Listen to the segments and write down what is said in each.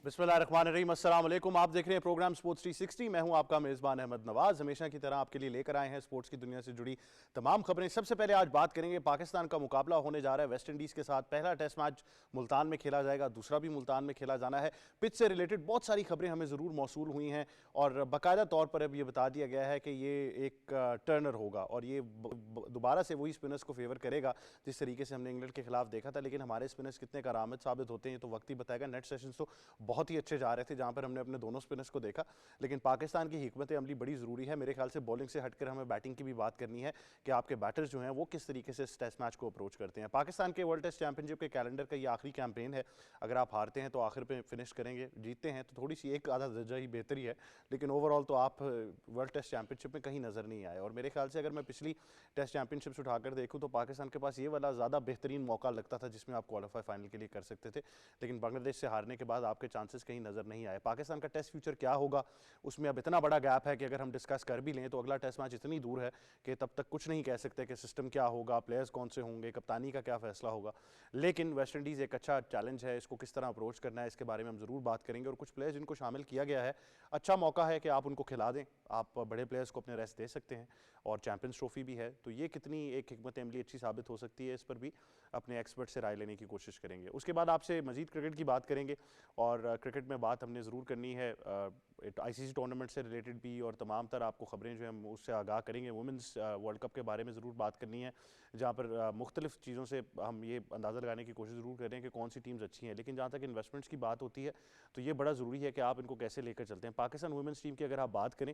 बिस्मिल्लाहिर्रहमानिर्रहीम, अस्सलाम वालेकुम। आप देख रहे हैं प्रोग्राम स्पोर्ट्स 360। मैं हूं आपका मेज़बान अहमद नवाज। हमेशा की तरह आपके लिए लेकर आए हैं स्पोर्ट्स की दुनिया से जुड़ी तमाम खबरें। सबसे पहले आज बात करेंगे पाकिस्तान का मुकाबला होने जा रहा है वेस्ट इंडीज़ के साथ। पहला टेस्ट मैच मुल्तान में खेला जाएगा, दूसरा भी मुल्तान में खेला जाना है। पिच से रिलेटेड बहुत सारी खबरें हमें ज़रूर मौसूल हुई हैं और बाकायदा तौर पर अब ये बता दिया गया है कि ये एक टर्नर होगा और ये दोबारा से वही स्पिनर्स को फेवर करेगा जिस तरीके से हमने इंग्लैंड के खिलाफ देखा था। लेकिन हमारे स्पिनर्स कितने करामत साबित होते हैं ये तो वक्त ही बताएगा। नेट सेशंस तो बहुत ही अच्छे जा रहे थे जहां पर हमने अपने दोनों स्पिनर्स को देखा, लेकिन पाकिस्तान की हिकमत अमली बड़ी ज़रूरी है। मेरे ख्याल से बॉलिंग से हटकर हमें बैटिंग की भी बात करनी है कि आपके बैटर्स जो हैं वो किस तरीके से इस टेस्ट मैच को अप्रोच करते हैं। पाकिस्तान के वर्ल्ड टेस्ट चैंपियनशिप के कैलेंडर का ये आखिरी कैंपेन है। अगर आप हारते हैं तो आखिर पे फिनिश करेंगे, जीतते हैं तो थोड़ी सी एक आधा दर्जा ही बेहतरी है, लेकिन ओवरऑल तो आप वर्ल्ड टेस्ट चैंपियनशिप में कहीं नज़र नहीं आए। और मेरे ख्याल से अगर मैं पिछली टेस्ट चैंपियनशिप्स उठाकर देखूँ तो पाकिस्तान के पास ये वाला ज़्यादा बेहतरीन मौका लगता था जिसमें आप क्वालिफाई फाइनल के लिए कर सकते थे, लेकिन बांग्लादेश से हारने के बाद आपके चांसेस कहीं नज़र नहीं आए। पाकिस्तान का टेस्ट फ्यूचर क्या होगा उसमें अब इतना बड़ा गैप है कि अगर हम डिस्कस कर भी लें तो अगला टेस्ट मैच इतनी दूर है कि तब तक कुछ नहीं कह सकते कि सिस्टम क्या होगा, प्लेयर्स कौन से होंगे, कप्तानी का क्या फैसला होगा। लेकिन वेस्ट इंडीज़ एक अच्छा चैलेंज है, इसको किस तरह अप्रोच करना है इसके बारे में हम ज़रूर बात करेंगे। और कुछ प्लेयर्स जिनको शामिल किया गया है, अच्छा मौका है कि आप उनको खिला दें, आप बड़े प्लेयर्स को अपने रेस्ट दे सकते हैं और चैंपियंस ट्रॉफी भी है, तो ये कितनी एक हिकमत अमली अच्छी साबित हो सकती है, इस पर भी अपने एक्सपर्ट से राय लेने की कोशिश करेंगे। उसके बाद आपसे मजीद क्रिकेट की बात करेंगे और क्रिकेट में बात हमने ज़रूर करनी है आईसीसी टूर्नामेंट से रिलेटेड भी, और तमाम तरह आपको खबरें जो हैं उससे आगाह करेंगे। वुमेंस वर्ल्ड कप के बारे में ज़रूर बात करनी है जहाँ पर मुख्तलिफ चीज़ों से हम ये अंदाज़ा लगाने की कोशिश ज़रूर करें कि कौन सी टीम्स अच्छी हैं। लेकिन जहाँ तक इन्वेस्टमेंट्स की बात होती है तो ये बड़ा ज़रूरी है कि आप इनको कैसे लेकर चलते हैं। पाकिस्तान वुमेंस टीम की अगर आप बात करें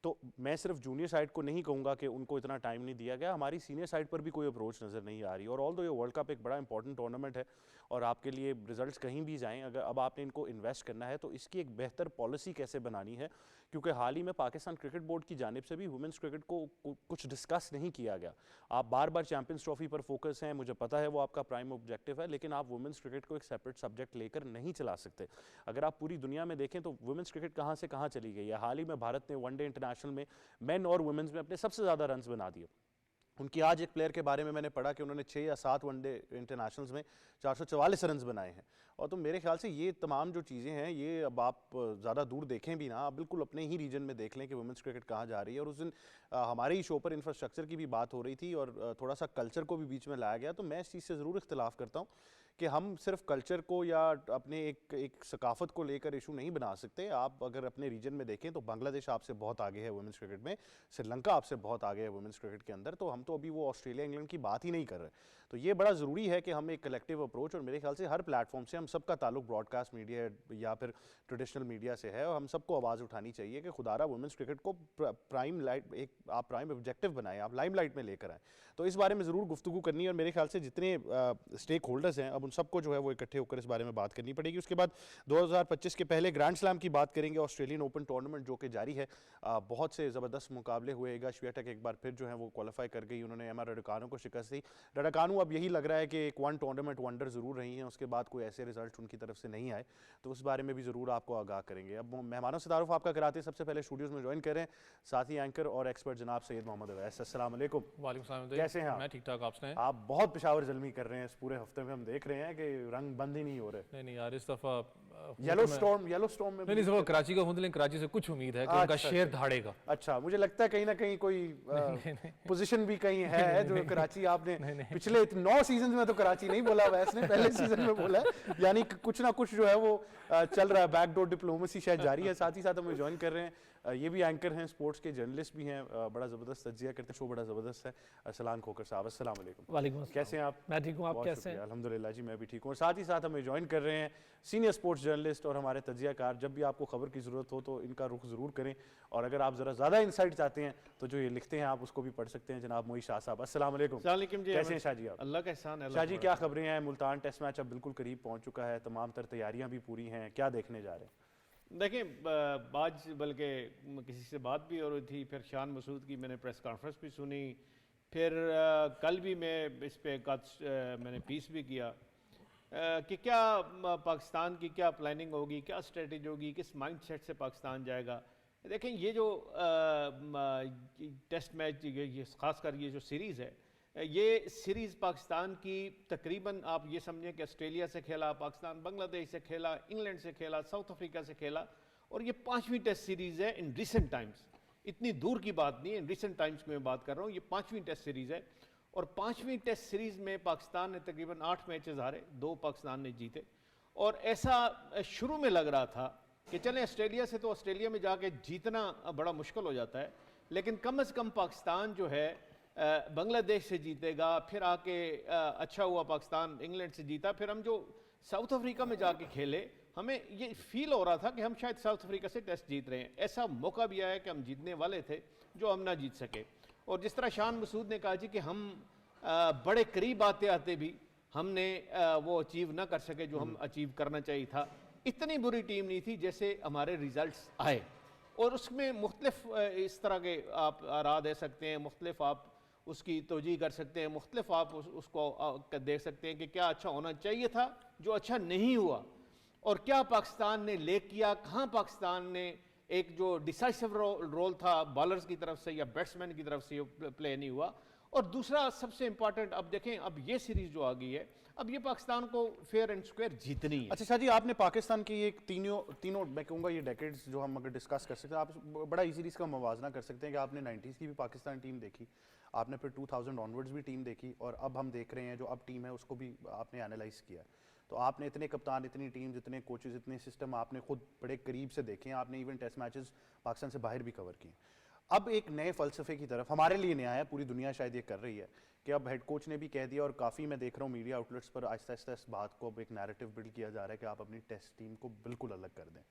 तो मैं सिर्फ जूनियर साइड को नहीं कहूँगा कि उनको इतना टाइम नहीं दिया गया, हमारी सीनियर साइड पर भी कोई अप्रोच नज़र नहीं आ रही। और ऑल दो ये वर्ल्ड कप एक बड़ा इंपॉर्टेंट टूर्नामेंट है और आपके लिए रिजल्ट्स कहीं भी जाएं, अगर अब आपने इनको इन्वेस्ट करना है तो इसकी एक बेहतर पॉलिसी कैसे बनानी है, क्योंकि हाल ही में पाकिस्तान क्रिकेट बोर्ड की जानिब से भी वुमेंस क्रिकेट को कुछ डिस्कस नहीं किया गया। आप बार बार चैंपियंस ट्रॉफी पर फोकस हैं, मुझे पता है वो आपका प्राइम ऑब्जेक्टिव है, लेकिन आप वुमेंस क्रिकेट को एक सेपरेट सब्जेक्ट लेकर नहीं चला सकते। अगर आप पूरी दुनिया में देखें तो वुमेंस क्रिकेट कहाँ से कहाँ चली गई है। हाल ही में भारत ने वनडे इंटरनेशनल में मेन और वुमेन्स में अपने सबसे ज़्यादा रन्स बना दिए। उनकी आज एक प्लेयर के बारे में मैंने पढ़ा कि उन्होंने 6 या 7 वनडे इंटरनेशनल्स में 444 रन्स बनाए हैं। और तो मेरे ख्याल से ये तमाम जो चीज़ें हैं ये अब आप ज़्यादा दूर देखें भी ना, आप बिल्कुल अपने ही रीजन में देख लें कि वुमेंस क्रिकेट कहाँ जा रही है। और उस दिन हमारे ही शो पर इंफ्रास्ट्रक्चर की भी बात हो रही थी और थोड़ा सा कल्चर को भी बीच में लाया गया। तो मैं इस चीज़ से ज़रूर इख्तिलाफ़ करता हूँ कि हम सिर्फ कल्चर को या अपने एक सकाफ़त को लेकर इशू नहीं बना सकते। आप अगर अपने रीजन में देखें तो बांग्लादेश आपसे बहुत आगे है वुमेंस क्रिकेट में, श्रीलंका आपसे बहुत आगे है वुमेंस क्रिकेट के अंदर, तो हम तो अभी वो ऑस्ट्रेलिया इंग्लैंड की बात ही नहीं कर रहे। तो ये बड़ा ज़रूरी है कि हम एक कलेक्टिव अप्रोच, और मेरे ख्याल से हर प्लेटफॉर्म से हम सबका ताल्लुक ब्रॉडकास्ट मीडिया या फिर ट्रेडिशनल मीडिया से है और हम सबको आवाज़ उठानी चाहिए कि खुदारा वुमेंस क्रिकेट को प्राइम लाइट एक आप प्राइम ऑब्जेक्टिव बनाएं, आप लाइमलाइट में लेकर आएँ। तो इस बारे में ज़रूर गुफ्तगू करनी है और मेरे ख्याल से जितने स्टेक होल्डर्स हैं अब उन सबको जो है वो इकट्ठे होकर इस बारे में बात करनी पड़ेगी। उसके बाद 2025 के पहले ग्रैंड स्लैम की बात करेंगे, ऑस्ट्रेलियन ओपन टूर्नामेंट जो कि जारी है। बहुत से ज़बरदस्त मुकाबले हुए। इगा श्वियाटेक एक बार फिर जो है वो क्वालिफाई कर गई, उन्होंने एमा रडकानू को शिकस्त दी। रडकानू अब यही लग रहा है कि एक वन टूर्नामेंट वंडर ज़रूर रही हैं, उसके बाद कोई ऐसे रिजल्ट उनकी तरफ से नहीं आए, तो उस बारे में भी ज़रूर आपको आगाह करेंगे। अब मेहमानों से तारुफ आपका कराते हैं, सबसे पहले स्टूडियोज़ में ज्वाइन कर रहे हैं साथी एंकर और एक्सपर्ट जनाब सैयद मोहम्मद अवैस। अस्सलाम वालेकुम। वालेकुम सलाम। कैसे हैं आप? मैं ठीक ठाक, आप सुनाएं? आप बहुत पेशावर जल्मी कर रहे हैं इस पूरे हफ्ते में, हम देख रहे हैं कि रंग बंद ही नहीं हो रहे। नहीं यार, इस दफा येलो स्टॉर्म में नहीं, इस दफा कराची का हूँ, लेकिन कराची से कुछ उम्मीद है कि उनका शेर धाड़ेगा। अच्छा, मुझे लगता है कहीं ना कहीं कोई पोजीशन भी कहीं है जो कराची आपने पिछले 9 सीजन में तो कराची नहीं बोला वैसे, पहले सीजन में बोला है, यानी कुछ ना कुछ जो है वो चल रहा है, बैकडोर डिप्लोमेसी शायद जारी है। साथ ही साथ हमें ज्वाइन कर रहे हैं, ये भी एंकर हैं, स्पोर्ट्स के जर्नलिस्ट भी हैं, बड़ा ज़बरदस्त तज्जिया करते हैं, शो बड़ा ज़बरदस्त है। अरसलान खोकर साहब, अस्सलाम वालेकुम। वालेकुम, कैसे हैं आप? मैं ठीक हूँ, आप कैसे हैं? अल्हम्दुलिल्लाह जी, मैं भी ठीक हूँ। और साथ ही साथ हमें ज्वाइन कर रहे हैं सीनियर स्पोर्ट्स जर्नलिस्ट और हमारे तज्जियाकार। जब भी आपको खबर की ज़रूरत हो तो इनका रुख ज़रूर करें, और अगर आप ज़रा इंसाइट चाहते हैं तो जो ये लिखते हैं आप उसको भी पढ़ सकते हैं, जनाब मोई शाह साहब। अस्सलाम वालेकुम। कैसे हैं शाह जी आप? अल्लाह का एहसान है। शाह जी, क्या खबरें हैं? मुल्तान टेस्ट मैच अब बिल्कुल करीब पहुंच चुका है, तमाम तर तैयारियां भी पूरी हैं, क्या देखने जा रहे हैं? देखिए, आज बल्कि किसी से बात भी हो रही थी, फिर शान मसूद की मैंने प्रेस कॉन्फ्रेंस भी सुनी, फिर कल भी मैं इस पर मैंने पीस भी किया कि क्या पाकिस्तान की क्या प्लानिंग होगी, क्या स्ट्रेटजी होगी, किस माइंड सेट से पाकिस्तान जाएगा। देखें, ये जो टेस्ट मैच, ये ख़ासकर ये जो सीरीज़ है, ये सीरीज़ पाकिस्तान की तकरीबन आप ये समझें कि ऑस्ट्रेलिया से खेला, पाकिस्तान बांग्लादेश से खेला, इंग्लैंड से खेला, साउथ अफ्रीका से खेला, और ये 5वीं टेस्ट सीरीज़ है इन रिसेंट टाइम्स। इतनी दूर की बात नहीं है, इन रिसेंट टाइम्स की मैं बात कर रहा हूँ। ये 5वीं टेस्ट सीरीज़ है और 5वीं टेस्ट सीरीज़ में पाकिस्तान ने तकरीबन 8 मैचेस हारे, 2 पाकिस्तान ने जीते। और ऐसा शुरू में लग रहा था कि चलें ऑस्ट्रेलिया से तो ऑस्ट्रेलिया में जाके जीतना बड़ा मुश्किल हो जाता है, लेकिन कम से कम पाकिस्तान जो है बांग्लादेश से जीतेगा, फिर आके अच्छा हुआ पाकिस्तान इंग्लैंड से जीता, फिर हम जो साउथ अफ्रीका में जाके खेले हमें ये फील हो रहा था कि हम शायद साउथ अफ्रीका से टेस्ट जीत रहे हैं। ऐसा मौका भी आया कि हम जीतने वाले थे जो हम ना जीत सके। और जिस तरह शान मसूद ने कहा जी कि हम बड़े करीब आते आते भी हमने वो अचीव ना कर सके जो हम अचीव करना चाहिए था। इतनी बुरी टीम नहीं थी जैसे हमारे रिजल्ट्स आए, और उसमें मुख्तलिफ इस तरह के आप आरा दे सकते हैं, मुख्तलिफ आप उसकी तोजी कर सकते हैं, मुख्तलिफ आप उसको देख सकते हैं कि क्या अच्छा होना चाहिए था जो अच्छा नहीं हुआ, और क्या पाकिस्तान ने लेक किया, कहाँ पाकिस्तान ने एक जो डिसाइसिव रोल था बॉलर्स की तरफ से या बैट्समैन की तरफ से प्ले नहीं हुआ। और दूसरा सबसे इंपॉर्टेंट, अब देखें अब ये सीरीज जो आ गई है, अब ये पाकिस्तान को फेयर एंड स्क्वायर जीतनी है। अच्छा शाह जी, आपने पाकिस्तान की ये तीनों मैं कहूँगा ये डेकेड्स जो हम अगर डिस्कस कर सकते हैं, आप बड़ा इजीली इसका मवाजना कर सकते हैं कि आपने 90s की भी पाकिस्तान टीम देखी, आपने फिर 2000 ऑनवर्ड्स भी टीम देखी, और अब हम देख रहे हैं जो अब टीम है उसको भी आपने एनालाइज किया। तो आपने इतने कप्तान, इतनी टीम, जितने कोचेज, इतने सिस्टम आपने खुद बड़े करीब से देखे हैं, आपने इवन टेस्ट मैचेस पाकिस्तान से बाहर भी कवर किए। अब एक नए फ़लसफ़े की तरफ हमारे लिए नया है, पूरी दुनिया शायद ये कर रही है कि अब हेड कोच ने भी कह दिया, और काफ़ी मैं देख रहा हूँ मीडिया आउटलेट्स पर आहिस्ता आहिस्ता इस बात को अब एक नैरेटिव बिल्ड किया जा रहा है कि आप अपनी टेस्ट टीम को बिल्कुल अलग कर दें।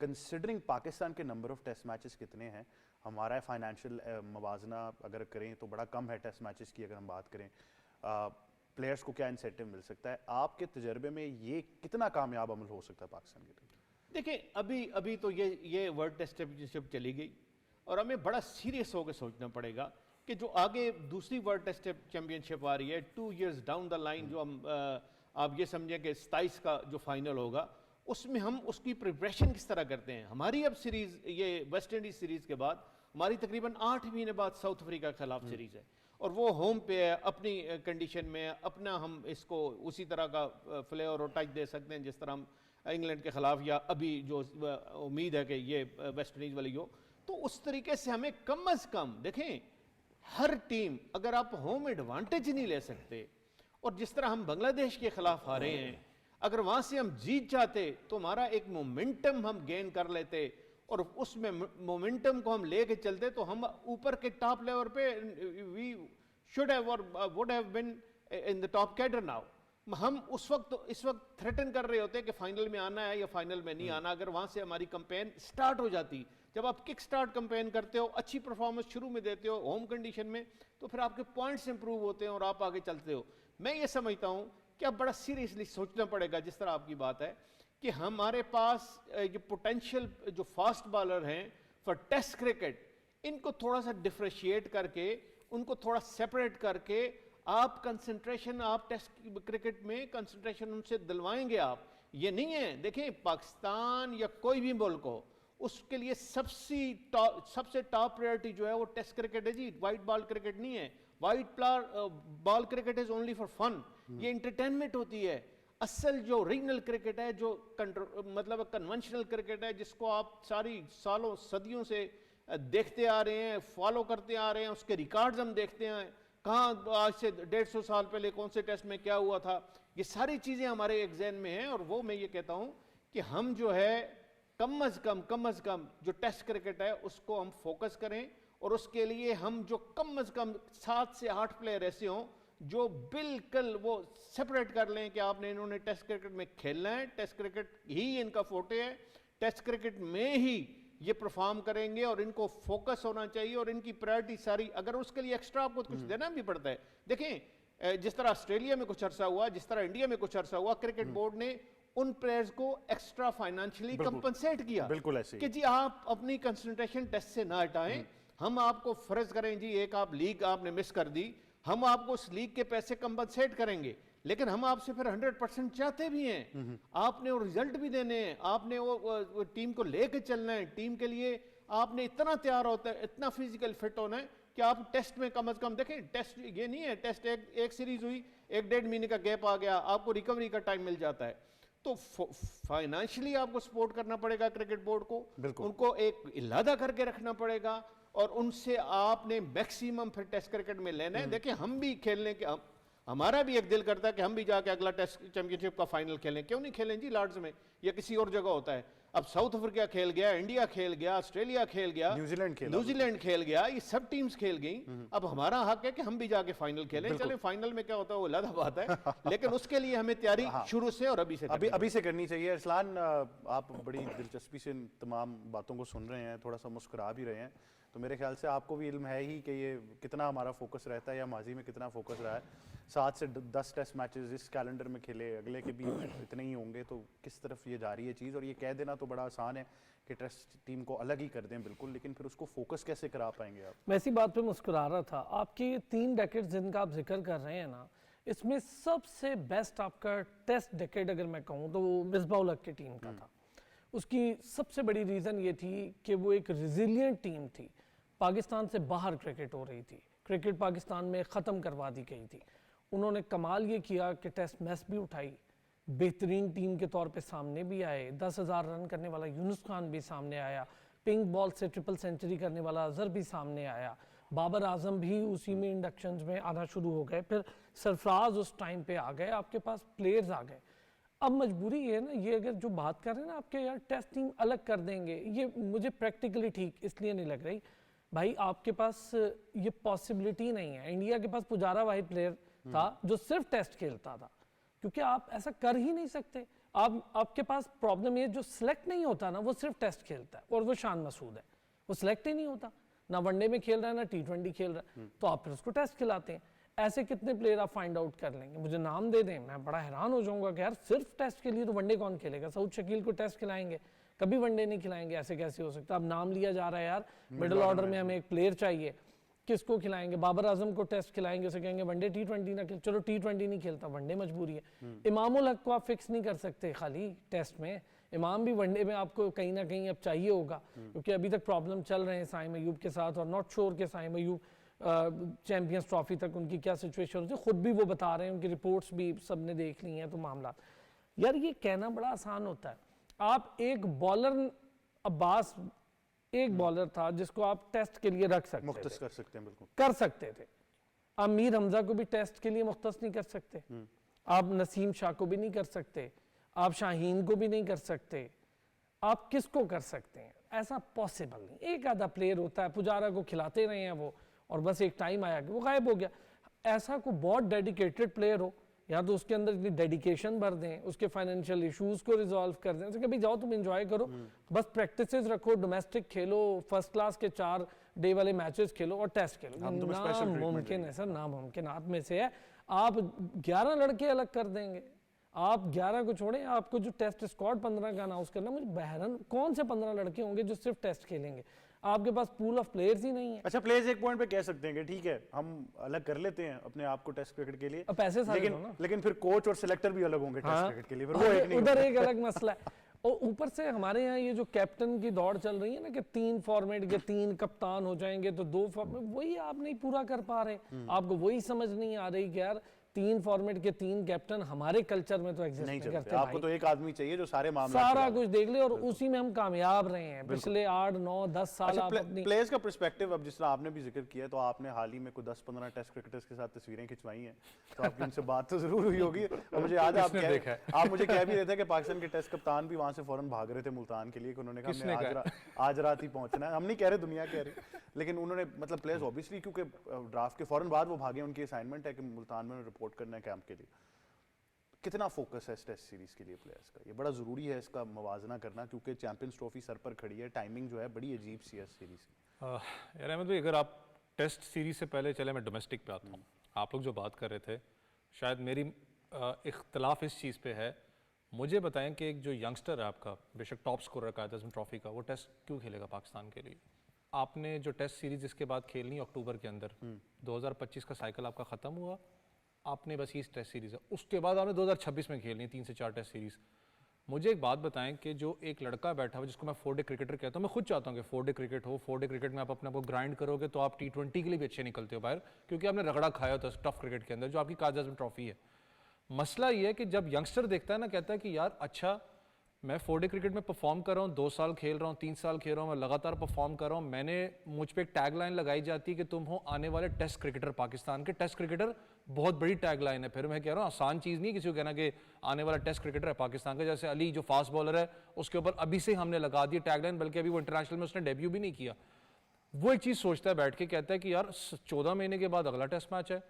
कंसिडरिंग पाकिस्तान के नंबर ऑफ टेस्ट मैचेस कितने हैं, हमारा फाइनेंशियल मवाजना अगर करें तो बड़ा कम है टेस्ट मैचेस की, अगर हम बात करें प्लेयर्स को क्या इंसेंटिव मिल सकता है, आपके तजर्बे में ये कितना कामयाब अमल हो सकता है पाकिस्तान के लिए? देखिए अभी तो ये वर्ल्ड टेस्ट चैंपियनशिप चली गई, और हमें बड़ा सीरियस होकर सोचना पड़ेगा कि जो आगे दूसरी वर्ल्ड टेस्ट चैंपियनशिप आ रही है 2 इयर्स डाउन द लाइन, जो हम आप ये समझें कि 27 का जो फाइनल होगा, उसमें हम उसकी प्रिपरेशन किस तरह करते हैं। हमारी अब सीरीज़, ये वेस्ट इंडीज़ सीरीज़ के बाद हमारी तकरीबन 8 महीने बाद साउथ अफ्रीका के खिलाफ सीरीज़ है, और वो होम पे है, अपनी कंडीशन में, अपना हम इसको उसी तरह का फ्लेवर और टच दे सकते हैं जिस तरह हम इंग्लैंड के खिलाफ, या अभी जो उम्मीद है कि ये वेस्ट इंडीज़ वाली हो। तो उस तरीके से हमें कम अज़ कम, देखें हर टीम, अगर आप होम एडवांटेज नहीं ले सकते, और जिस तरह हम बांग्लादेश के खिलाफ हारे हैं, अगर वहां से हम जीत जाते तो हमारा एक मोमेंटम हम गेन कर लेते, और उसमें मोमेंटम को हम लेके चलते तो हम ऊपर के टॉप लेवल पे we should have or would have been in the top cadre now. हम इस वक्त थ्रेटन कर रहे होते कि फाइनल में आना है या फाइनल में नहीं आना, अगर वहां से हमारी कैंपेन स्टार्ट हो जाती। जब आप किक स्टार्ट कैंपेन करते हो, अच्छी परफॉर्मेंस शुरू में देते हो होम कंडीशन में, तो फिर आपके पॉइंट्स इंप्रूव होते हैं और आप आगे चलते हो। मैं ये समझता हूं कि अब बड़ा सीरियसली सोचना पड़ेगा, जिस तरह आपकी बात है कि हमारे पास ये पोटेंशियल जो फास्ट बॉलर हैं फॉर टेस्ट क्रिकेट, इनको थोड़ा सा डिफ्रेशिएट करके, उनको थोड़ा सेपरेट करके आप कंसंट्रेशन, आप टेस्ट क्रिकेट में कंसंट्रेशन उनसे दिलवाएंगे आप। ये नहीं है, देखें पाकिस्तान या कोई भी मुल्क हो, उसके लिए सबसे टॉप प्रायोरिटी जो है वो टेस्ट क्रिकेट है जी, वाइट बॉल क्रिकेट नहीं है। White ball cricket is only for fun, ये इंटरटेनमेंट होती है। असल जो रीजनल क्रिकेट है, जो मतलब कन्वेंशनल क्रिकेट है, जिसको आप सारी सालों सदियों से देखते आ रहे हैं, फॉलो करते आ रहे हैं, उसके रिकॉर्ड्स हम देखते हैं, कहाँ आज से 150 साल पहले कौन से टेस्ट में क्या हुआ था, ये सारी चीज़ें हमारे एग्जाम में हैं। और वो मैं ये कहता हूँ कि हम जो है कम अज़ कम जो टेस्ट क्रिकेट है उसको हम फोकस करें, और उसके लिए हम जो कम अज़ कम 7 से 8 प्लेयर ऐसे हों जो बिल्कुल वो सेपरेट कर लें कि आपने इन्होंने टेस्ट क्रिकेट में खेलना है, टेस्ट क्रिकेट ही इनका फोटे है, टेस्ट क्रिकेट में ही ये परफॉर्म करेंगे, और इनको फोकस होना चाहिए, और इनकी प्रायोरिटी सारी, अगर उसके लिए एक्स्ट्रा आपको कुछ देना भी पड़ता है। देखें जिस तरह ऑस्ट्रेलिया में कुछ अर्सा हुआ, जिस तरह इंडिया में कुछ अर्सा हुआ, क्रिकेट बोर्ड ने उन प्लेयर्स को एक्स्ट्रा फाइनेंशियली कंपनसेट किया, बिल्कुल ऐसे कि जी आप अपनी कंसंट्रेशन टेस्ट से ना हटाएं, हम आपको फर्ज करें जी एक आप लीग आपने मिस कर दी, हम आपको उस लीग के पैसे कंपनसेट करेंगे, लेकिन हम आपसे फिर 100% चाहते भी हैं, आपने वो रिजल्ट भी देने हैं, आपने वो टीम को लेकर चलना है, टीम के लिए आपने इतना तैयार होता है, इतना फिजिकल फिट होना है कि कि आप टेस्ट में कम से कम देखें, टेस्ट ये नहीं है टेस्ट एक सीरीज हुई, 1-1.5 महीने का गैप आ गया, आपको रिकवरी का टाइम मिल जाता है। तो फाइनेंशियली आपको सपोर्ट करना पड़ेगा क्रिकेट बोर्ड को, उनको एक इलादा करके रखना पड़ेगा और उनसे आपने मैक्सिमम फिर टेस्ट क्रिकेट में लेना है। देखिए हम भी खेलने के, हमारा भी एक दिल करता है कि हम भी जाके अगला टेस्ट चैंपियनशिप का फाइनल खेलें, क्यों नहीं खेलें जी लॉर्ड्स में या किसी और जगह होता है। अब साउथ अफ्रीका खेल गया, इंडिया खेल गया, ऑस्ट्रेलिया खेल गया, न्यूजीलैंड खेल गया, ये सब टीम्स खेल गई। अब हमारा हक है कि हम भी जाके फाइनल खेलें। चले फाइनल में क्या होता है वो अलग बात है, लेकिन उसके लिए हमें तैयारी शुरू से और अभी से करनी चाहिए। अरसलान, आप बड़ी दिलचस्पी से तमाम बातों को सुन रहे हैं, थोड़ा सा मुस्कुरा भी रहे हैं, तो मेरे ख्याल से आपको भी इल्म है ही कि ये कितना हमारा फोकस रहता है या माजी में कितना फोकस रहा है। 7 से 10 टेस्ट मैचेस इस कैलेंडर में खेले, अगले के भी इतने ही होंगे, तो किस तरफ ये जा रही है चीज़। और ये कह देना तो बड़ा आसान है कि टेस्ट टीम को अलग ही कर दें बिल्कुल, लेकिन फिर उसको फोकस कैसे करा पाएंगे आप? मैं इसी बात पे मुस्कुरा रहा था। आपके 3 डेकेड जिनका आप जिक्र कर रहे हैं ना, इसमें सबसे बेस्ट आपका टेस्ट डेकेड अगर मैं कहूँ तो वो मिसबाह उल हक की टीम का था। उसकी सबसे बड़ी रीज़न ये थी कि वो एक रिजिलियंट टीम थी। पाकिस्तान से बाहर क्रिकेट हो रही थी, क्रिकेट पाकिस्तान में ख़त्म करवा दी गई थी। उन्होंने कमाल ये किया कि टेस्ट मैच भी उठाई, बेहतरीन टीम के तौर पे सामने भी आए। 10,000 रन करने वाला यूनुस खान भी सामने आया, पिंक बॉल से ट्रिपल सेंचुरी करने वाला अजहर भी सामने आया, बाबर आजम भी उसी में इंडक्शंस में आना शुरू हो गए, फिर सरफराज उस टाइम पे आ गए, आपके पास प्लेयर्स आ गए। अब मजबूरी है ना, ये अगर जो बात कर रहे हैं ना आपके यार टेस्ट टीम अलग कर देंगे, ये मुझे प्रैक्टिकली ठीक इसलिए नहीं लग रही। भाई आपके पास ये पॉसिबिलिटी नहीं है। इंडिया के पास पुजारा वाहिद प्लेयर था जो सिर्फ टेस्ट खेलता था, क्योंकि आप ऐसा कर ही नहीं सकते। आपके पास प्रॉब्लम ये जो सिलेक्ट नहीं होता ना, वो सिर्फ टेस्ट खेलता है, और वो शान मसूद है, वो सिलेक्ट ही नहीं होता, ना वनडे में खेल रहा है ना T20 खेल रहा है, तो आप फिर उसको टेस्ट खिलाते हैं। ऐसे कितने प्लेयर आप फाइंड आउट कर लेंगे, मुझे नाम दे दें, मैं बड़ा हैरान हो जाऊंगा कि यार सिर्फ टेस्ट के लिए तो वनडे कौन खेलेगा। सऊद शकील को टेस्ट खिलाएंगे, कभी वनडे नहीं खिलाएंगे, ऐसे कैसे हो सकता है। अब नाम लिया जा रहा है यार मिडिल ऑर्डर में हमें एक प्लेयर चाहिए, किसको खिलाएंगे? बाबर आजम को टेस्ट खिलाएंगे, उसे कहेंगे वनडे T20 ना खेल, चलो T20 नहीं खेलता, वनडे मजबूरी है। इमाम उल हक को आप फिक्स नहीं कर सकते खाली टेस्ट में, इमाम भी वनडे में आपको कहीं ना कहीं अब चाहिए होगा, क्योंकि अभी तक प्रॉब्लम चल रहे हैं साइम अयूब के साथ, और नॉट श्योर के साइम अयूब चैंपियंस ट्रॉफी तक उनकी क्या सिचुएशन होती है, खुद भी वो बता रहे हैं, उनकी रिपोर्ट्स भी सबने देख ली हैं। तो मामला यार ये कहना बड़ा आसान होता है। आप एक बॉलर, अब्बास एक बॉलर था जिसको आप टेस्ट के लिए रख सकते मुख्तस कर सकते हैं, बिल्कुल कर सकते थे। आप मीर हमजा को भी टेस्ट के लिए मुख्तस नहीं कर सकते, आप नसीम शाह को भी नहीं कर सकते, आप शाहीन को भी नहीं कर सकते, आप किसको कर सकते हैं? ऐसा पॉसिबल नहीं। एक आधा प्लेयर होता है, पुजारा को खिलाते रहे हैं वो, और बस एक टाइम आया कि वो गायब हो गया। ऐसा कोई बहुत डेडिकेटेड प्लेयर हो, या तो उसके अंदर इतनी डेडिकेशन भर दें, उसके फाइनेंशियल इश्यूज को रिजॉल्व कर दें, कभी जाओ तुम एंजॉय करो, बस प्रैक्टिसेस रखो, डोमेस्टिक खेलो, फर्स्ट क्लास के 4 डे वाले मैचेस खेलो और टेस्ट खेलो। नामुमकिन है सर, नामुमकिन में से है। आप 11 लड़के अलग कर देंगे, आप 11 को छोड़ें, आपको जो टेस्ट स्क्वाड 15 का अनाउंस करना, मुझे बहरन कौन से 15 लड़के होंगे जो सिर्फ टेस्ट खेलेंगे? आपके पास पूल ऑफ प्लेयर्स ही नहीं है। अच्छा, प्लेयर्स एक पॉइंट पे कह सकते हैं कि ठीक है हम अलग कर लेते हैं अपने आप को टेस्ट क्रिकेट के लिए, पैसे सारे लेकिन फिर कोच और सिलेक्टर भी अलग होंगे टेस्ट क्रिकेट के लिए, फिर वो एक नहीं उधर एक अलग मसला है। और ऊपर से हमारे यहाँ ये जो कैप्टन की दौड़ चल रही है ना कि 3 फॉर्मेट के 3 कप्तान हो जाएंगे तो 2 फॉर्मेट, वही आप नहीं पूरा कर पा रहे, आपको वही समझ नहीं आ रही कि यार 3 फॉर्मेट के 3 कैप्टन हमारे कल्चर में तो एग्जिस्ट नहीं करते। आपको तो एक आदमी चाहिए जो सारे मामले सारा कुछ देख ले, और उसी में हम कामयाब रहे हैं पिछले 8, 9, 10 साल। अच्छा, प्लेयर्स का पर्सपेक्टिव, अब जिस तरह आपने भी जिक्र किया, तो आपने हाल ही में कोई 10-15 टेस्ट क्रिकेटर्स के साथ तस्वीरें खिंचवाई हैं, तो आपकी उनसे बात तो जरूर हुई होगी। और मुझे याद है आप मुझे कह भी रहे थे कि पाकिस्तान के टेस्ट कप्तान भी वहां से फौरन भाग रहे थे मुल्तान के लिए, उन्होंने कहा आज रात ही पहुंचना है। हम नहीं कह रहे, दुनिया कह रही, लेकिन उन्होंने मतलब प्लेयर्स ऑब्वियसली क्योंकि ड्राफ्ट के फौरन बाद वो भागे, उनकी असाइनमेंट है कि मुल्तान में रिपोर्ट करना है कैंप के लिए। कितना फोकस है इस टेस्ट सीरीज के लिए प्लेयर्स का? ये बड़ा जरूरी है इसका मवाजना करना, क्योंकि चैंपियंस ट्रॉफी सर पर खड़ी है, टाइमिंग जो है बड़ी अजीब सी है सीरीज की। यार अहमद भाई, अगर आप टेस्ट सीरीज से पहले चले, मैं डोमेस्टिक पे आता हूँ। आप लोग जो बात कर रहे थे, शायद मेरी इख्तलाफ इस चीज़ पे है। मुझे बताएं कि एक जो यंगस्टर है आपका, बेशक टॉप स्कोर रखा है ट्रॉफी का, वो टेस्ट क्यों खेलेगा पाकिस्तान के लिए? आपने जो टेस्ट सीरीज इसके बाद खेलनी अक्टूबर के अंदर, 2025 का साइकिल आपका ख़त्म हुआ, आपने बस ये टेस्ट सीरीज है, उसके बाद आपने 2026 में खेलनी 3 से 4 टेस्ट सीरीज। मुझे एक बात बताएं कि जो एक लड़का बैठा हुआ जिसको मैं 4 डे क्रिकेटर कहता हूँ, मैं खुद चाहता हूँ कि 4 डे क्रिकेट हो। 4 डे क्रिकेट में आप अपने आप को ग्राइंड करोगे तो आप T20 के लिए भी अच्छे निकलते हो बाहर, क्योंकि आपने रगड़ा खाया होता है टफ क्रिकेट के अंदर, जो आपकी कायद आज़म ट्रॉफी है। मसला ये है कि जब यंगस्टर देखता है ना, कहता है कि यार अच्छा मैं 4 डे क्रिकेट में परफॉर्म कर रहा हूँ, 2 साल खेल रहा हूँ, 3 साल खेल रहा हूँ, मैं लगातार परफॉर्म कर रहा हूँ। मैंने मुझ पे एक टैगलाइन लगाई जाती है कि तुम हो आने वाले टेस्ट क्रिकेटर, पाकिस्तान के टेस्ट क्रिकेटर। बहुत बड़ी टैगलाइन है। फिर मैं कह रहा हूँ आसान चीज़ नहीं किसी को कहना कि आने वाला टेस्ट क्रिकेटर है पाकिस्तान का। जैसे अली जो फास्ट बॉलर है उसके ऊपर अभी से हमने लगा दी टैगलाइन, बल्कि अभी वो इंटरनेशनल में उसने डेब्यू भी नहीं किया। वो एक चीज़ सोचता है बैठ के, कहता है कि यार 14 महीने के बाद अगला टेस्ट मैच है,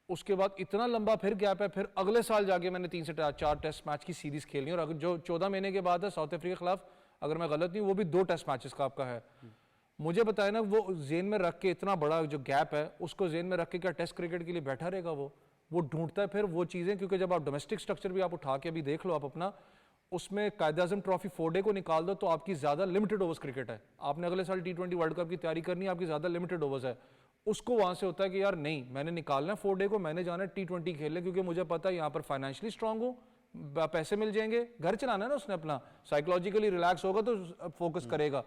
उसके बाद इतना लंबा फिर गैप है, फिर अगले साल जाके मैंने 3 से 4 टेस्ट मैच की सीरीज खेलनी है। और अगर जो 14 महीने के बाद है साउथ अफ्रीका के खिलाफ, अगर मैं गलत नहीं, वो भी 2 टेस्ट मैचेस का आपका है। मुझे बताया ना, वो जेन में रख के इतना बड़ा जो गैप है उसको जेन में रख के क्या टेस्ट क्रिकेट के लिए बैठा रहेगा? वो ढूंढता है फिर वो चीज़ें, क्योंकि जब आप डोमेस्टिक स्ट्रक्चर भी आप उठा के अभी देख लो आप अपना, उसमें कायद आज़म ट्रॉफी 4 डे को निकाल दो तो आपकी ज़्यादा लिमिटेड ओवर्स क्रिकेट है। आपने अगले साल T20 वर्ल्ड कप की तैयारी करनी है, आपकी ज़्यादा लिमिटेड ओवर्स है। उसको वहाँ से होता है कि यार नहीं, मैंने निकालना है 4 डे को, मैंने जाना है T20 खेलने, क्योंकि मुझे पता है यहाँ पर फाइनेंशियली स्ट्रांग हूँ, पैसे मिल जाएंगे, घर चलाना है ना उसने अपना, साइकोलॉजिकली रिलैक्स होगा तो फोकस करेगा।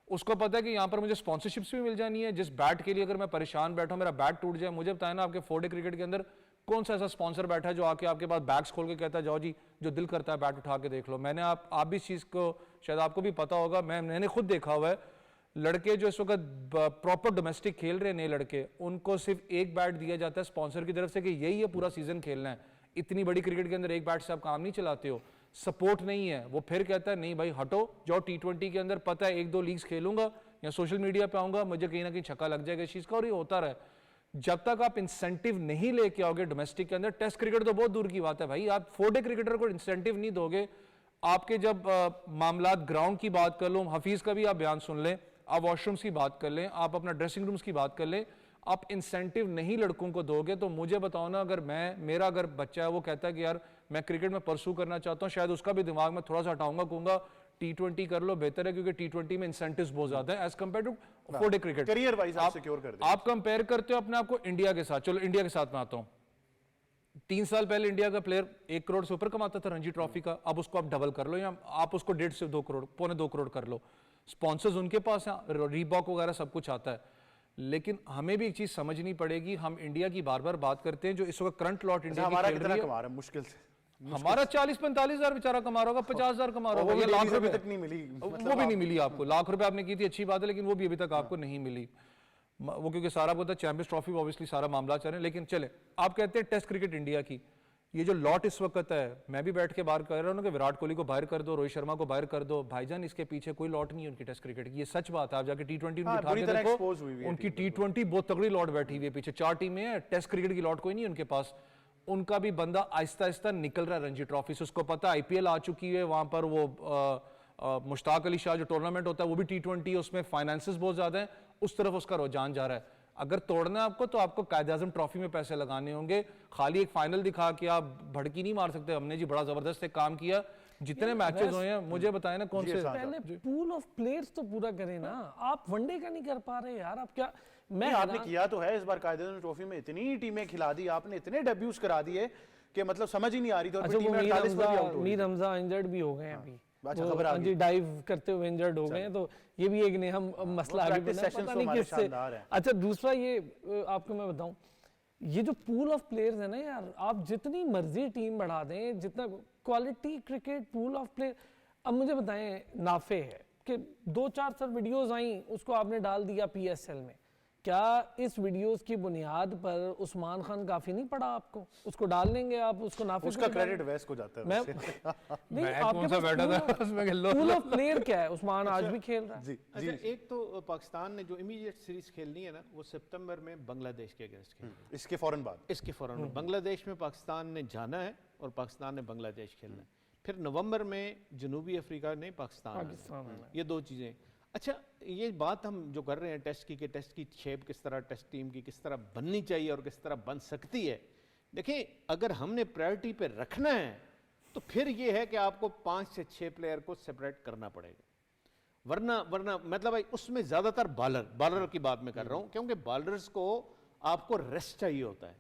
उसको पता है कि यहाँ पर मुझे स्पॉन्सरशिप्स भी मिल जानी है। जिस बैट के लिए अगर मैं परेशान बैठा हूँ, मेरा बैट टूट जाए, मुझे बताया ना आपके 4 डे क्रिकेट के अंदर कौन सा ऐसा स्पॉन्सर बैठा है जो आके आपके पास बैग्स खोल के कहता है जाओ जी जो दिल करता है बैट उठा के देख लो। मैंने आप भी इस चीज़ को शायद आपको भी पता होगा, मैंने खुद देखा हुआ है, लड़के जो इस वक्त प्रॉपर डोमेस्टिक खेल रहे हैं नए लड़के, उनको सिर्फ एक बैट दिया जाता है स्पॉन्सर की तरफ से कि यही है पूरा सीजन खेलना है। इतनी बड़ी क्रिकेट के अंदर एक बैट से आप काम नहीं चलाते हो, सपोर्ट नहीं है। वो फिर कहता है नहीं भाई हटो, जाओ T20 के अंदर, पता है 1-2 लीग्स खेलूंगा या सोशल मीडिया पे आऊंगा, मुझे कहीं ना कहीं छक्का लग जाएगा इस चीज़ का, और ये होता रहा। जब तक आप इंसेंटिव नहीं लेके आओगे डोमेस्टिक के अंदर, टेस्ट क्रिकेट तो बहुत दूर की बात है भाई, आप 4 डे क्रिकेटर को इंसेंटिव नहीं दोगे। आपके जब मामला ग्राउंड की बात कर लो, हफीज का भी आप बयान सुन लें, आप वॉशरूम्स की बात कर लें, आप अपना ड्रेसिंग रूम्स की बात कर लें, आप इंसेंटिव नहीं लड़कों को दोगे तो मुझे बताओ ना, अगर मेरा अगर बच्चा है वो कहता है कि यार मैं क्रिकेट में परसू करना चाहता हूँ, शायद उसका भी दिमाग में थोड़ा सा हटाऊंगा, कहूंगा T20 कर लो, बेहतर है, क्योंकि T20 में इंसेंटिव्स बहुत ज्यादा है as compared to 4 day cricket. Career wise आप सिक्योर कर दें। आप कंपेयर करते हो अपने आप को इंडिया के साथ, चलो इंडिया के साथ मैं आता हूँ। 3 साल पहले इंडिया का प्लेयर 1 करोड़ से ऊपर कमाता था रणजी ट्रॉफी का, अब उसको आप डबल कर लो, या आप उसको 1.5 से 2 करोड़, 1.25 करोड़ कर लो। स्पॉन्सर्स उनके पास हैं, रीबॉक वगैरह सब कुछ आता है। लेकिन हमें भी एक चीज समझनी पड़ेगी, हम इंडिया की बार बार बात करते हैं, जो इस वक्त करंट लॉट इंडिया की खेल रही है, कमा रहा है मुश्किल से, हमारा 40-45 हजार बेचारा कमा रहा होगा, 50 हजार कमा रहा होगा, लाख रुपए तक नहीं मिली, वो भी नहीं मिली आपको। लाख रुपए आपने की थी अच्छी बात है, लेकिन वो भी अभी तक आपको नहीं मिली। वो क्योंकि सारा पता चैंपियंस ट्रॉफी ऑब्वियसली सारा मामला चल रहे हैं। लेकिन चले, आप कहते हैं टेस्ट क्रिकेट इंडिया की ये जो लॉट इस वक्त है, मैं भी बैठ के बाहर कह रहा हूँ कि विराट कोहली को बाहर कर दो, रोहित शर्मा को बाहर कर दो, भाईजान इसके पीछे कोई लॉट नहीं है उनकी टेस्ट क्रिकेट की, ये सच बात है। आप जाके T20 उनकी उठा के देखो, उनकी T20 बहुत तगड़ी लॉट बैठी हुई है पीछे, 4 टीमें हैं, टेस्ट क्रिकेट की लॉट कोई नहीं है उनके पास। उनका भी बंदा आहिस्ता आहिस्ता निकल रहा है रणजी ट्रॉफी से, उसको पता IPL आ चुकी है, वहां पर वो मुश्ताक अली शाह जो टूर्नामेंट होता है वो भी T20 है, उसमें फाइनेंसेस बहुत ज्यादा है, उस तरफ उसका रुझान जा रहा है। अगर तोड़ना है आपको तो आपको कायद आज़म ट्रॉफी में पैसे लगाने होंगे, खाली एक फाइनल दिखा के आप भड़की नहीं मार सकते। हमने जी बड़ा जबरदस्त एक काम किया, जितने मैचेस हुए हैं मुझे बताएं ना कौन से, पहले पूल ऑफ प्लेयर्स तो पूरा करें ना, आप वनडे का नहीं कर पा रहे यार, आप क्या आपने किया तो है इस बार कायद आज़म ट्रॉफी में, इतनी टीमें खिला दी आपने, इतने डेब्यूज करा दिए कि मतलब समझ ही नहीं आ रही थी। अच्छा, मीर हमजा इंजर्ड भी हो गए अभी, जी डाइव करते हुए इंजर्ड हो गए, तो ये भी एक हम मसला आगे बना, पता नहीं किससे। अच्छा दूसरा ये आपको मैं बताऊं, ये जो पूल ऑफ प्लेयर्स है ना यार, आप जितनी मर्जी टीम बढ़ा दें, जितना quality cricket pool of player, अब मुझे बताएं नाफे है कि 2-4 सर वीडियोस आई, उसको आपने डाल दिया PSL में, क्या इस वीडियोस की बुनियाद पर उस्मान खान काफी नहीं पड़ा आपको? उसको डाल लेंगे आप, उसको नाफे उसका क्रेडिट वैस को जाता है। मैं नहीं, आपके पास बैठा था उसमें पूल ऑफ प्लेयर क्या है? उस्मान आज भी खेल रहा है। अच्छा, एक तो पाकिस्तान ने जो इमीडिएट सीरीज खेलनी है ना, वो सितंबर में बांग्लादेश के अगेंस्ट खेलनी है। इसके फौरन बाद बांग्लादेश में पाकिस्तान ने जाना है और पाकिस्तान ने बांग्लादेश खेलना है, फिर नवंबर में जनूबी अफ्रीका ने पाकिस्तान, ये 2 चीजें। अच्छा, ये बात हम जो कर रहे हैं टेस्ट की, कि टेस्ट की शेप किस तरह, टेस्ट टीम की किस तरह बननी चाहिए और किस तरह बन सकती है, देखिए अगर हमने प्रायोरिटी पे रखना है तो फिर ये है कि आपको 5 से 6 प्लेयर को सेपरेट करना पड़ेगा, वरना मतलब भाई उसमें ज्यादातर बॉलर की बात मैं कर रहा हूं, क्योंकि बॉलर्स को आपको रेस्ट चाहिए होता है,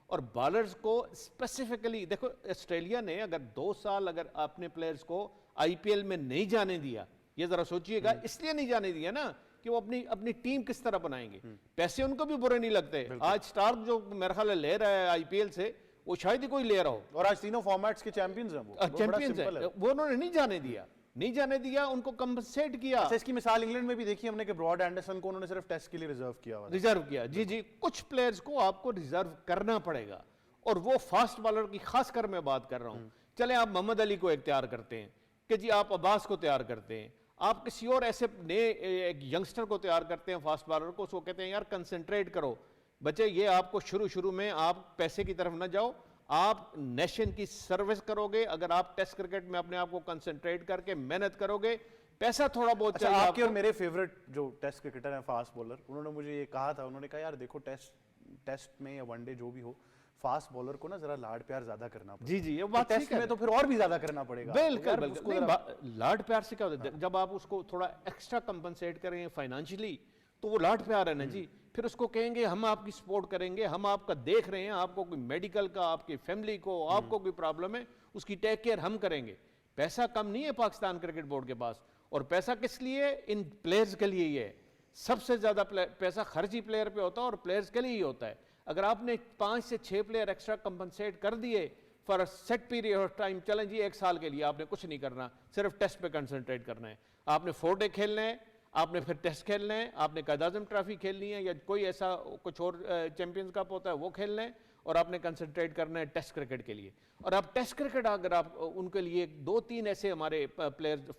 और बॉलर्स को स्पेसिफिकली देखो, ऑस्ट्रेलिया ने अगर 2 साल अगर अपने प्लेयर्स को आईपीएल में नहीं जाने दिया, ये जरा सोचिएगा, इसलिए नहीं जाने दिया ना कि वो अपनी अपनी टीम किस तरह बनाएंगे। पैसे उनको भी बुरे नहीं लगते। आज स्टार्क जो मेरा ख्याल है ले रहा है आईपीएल से, वो शायद ही कोई ले रहा हो, और आज तीनों फॉर्मेट्स के चैंपियंस हैं वो बड़ा चैंपियंस simple है, वो उन्होंने नहीं जाने दिया, नहीं जाने दिया, उनको कंपनसेट किया, अच्छा, इसकी मिसाल इंग्लैंड में भी देखी हमने कि ब्रॉड एंडरसन को उन्होंने सिर्फ टेस्ट के लिए रिजर्व किया हुआ था। रिजर्व किया। जी जी, कुछ प्लेयर्स को आपको रिजर्व करना पड़ेगा, और वो फास्ट बॉलर की खासकर मैं बात कर रहा हूं। चले आप मोहम्मद अली को एक तैयार करते हैं कि जी आप अब्बास को तैयार करते हैं, आप किसी और ऐसे नए एक यंगस्टर को तैयार करते हैं फास्ट बॉलर को, उसको कहते हैं यार कंसंट्रेट करो बच्चे, ये आपको शुरू में आप पैसे की तरफ ना जाओ, आप नेशन की सर्विस करोगे अगर आप टेस्ट क्रिकेट में अपने आप को कंसंट्रेट करके मेहनत करोगे, पैसा थोड़ा बहुत अच्छा, चाहिए आपके और आपको। मेरे फेवरेट जो टेस्ट क्रिकेटर हैं फास्ट बॉलर, उन्होंने मुझे ये कहा था, उन्होंने कहा यार देखो टेस्ट में या वनडे जो भी हो, फास्ट बॉलर को ना जरा लाड प्यार ज्यादा करना पड़ेगा। जी जी, ये तो बात टेस्ट ठीक है। में तो फिर और भी ज्यादा करना पड़ेगा। तो बिल्कुल यार बिल्कुल, उसको नहीं, जरा- लाड प्यार से क्या होता है, जब आप उसको थोड़ा एक्स्ट्रा कंपनसेट करेंगे फाइनेंशियली, तो वो लाड प्यार है ना जी। फिर उसको कहेंगे हम आपकी सपोर्ट करेंगे, हम आपका देख रहे हैं, आपको कोई मेडिकल का, आपकी फैमिली को, आपको कोई प्रॉब्लम है, उसकी टेक केयर हम करेंगे। पैसा कम नहीं है पाकिस्तान क्रिकेट बोर्ड के पास, और पैसा किस लिए, इन प्लेयर्स के लिए ही है। सबसे ज्यादा पैसा खर्च ही प्लेयर पे होता है, और प्लेयर्स के लिए ही होता है। अगर आपने 5 से 6 प्लेयर एक्स्ट्रा कंपनसेट कर दिए for set period of time, चलें जी 1 साल के लिए आपने कुछ नहीं करना, सिर्फ टेस्ट पे कंसंट्रेट करना है, आपने 4 डे खेलना है, आपने फिर टेस्ट खेलना है, आपने कायद-ए-आज़म ट्रॉफी खेलनी है, या कोई ऐसा कुछ और चैंपियंस कप होता है वो खेलना है, और आपने कंसंट्रेट करना है टेस्ट क्रिकेट के लिए। और आप टेस्ट क्रिकेट अगर आप उनके लिए 2-3 ऐसे हमारे प्लेयर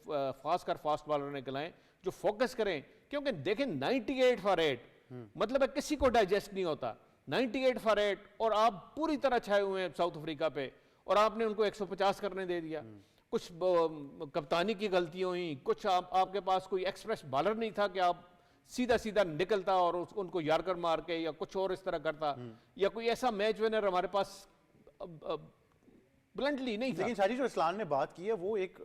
फास्ट बॉलर निकल आए जो फोकस करें, क्योंकि देखें 98 फॉर 8 मतलब है किसी को डाइजेस्ट नहीं होता। 98 फॉर 8 और आप पूरी तरह छाए हुए हैं साउथ अफ्रीका पे, और आपने उनको 150 करने दे दिया। कुछ कप्तानी की गलतियां हुई, कुछ आपके पास कोई एक्सप्रेस बॉलर नहीं था कि आप सीधा सीधा निकलता और उनको यार्कर मार के या कुछ और इस तरह करता, या कोई ऐसा मैच विनर हमारे पास ब्लंटली नहीं था। लेकिन शाजी जो इस्लान ने बात की है वो एक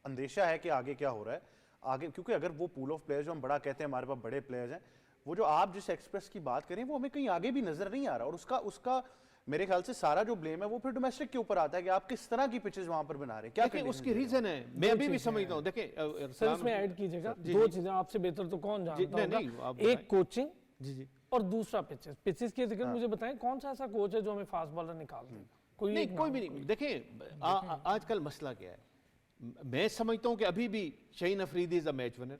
अंदेशा है कि आगे क्या हो रहा है आगे, क्योंकि अगर वो पूल ऑफ प्लेयर्स जो हम बड़ा कहते हैं हमारे पास बड़े प्लेयर्स हैं, वो जो आप जिस एक्सप्रेस की बात करें वो हमें कहीं आगे भी नजर नहीं आ रहा, और उसका मेरे ख्याल से सारा जो ब्लेम है वो फिर डोमेस्टिक के ऊपर आता है कि आप किस तरह की पिचेस वहां पर बना रहे हैं, क्या देखिए उसकी रीजन है, मैं अभी भी समझता हूँ। देखिए सर इसमें ऐड कीजिएगा दो चीजें, आपसे बेहतर तो कौन जानता नहीं, होगा, आप एक कोचिंग जी जी और दूसरा पिचेस के जिक्र मुझे बताएं कौन सा ऐसा कोच है जो हमें फास्ट बॉलर निकाल दे? कोई नहीं, एक कोई नाम। भी नहीं। देखिए आजकल मसला क्या है, मैं समझता हूं कि अभी भी Shaheen Afridi is a match winner,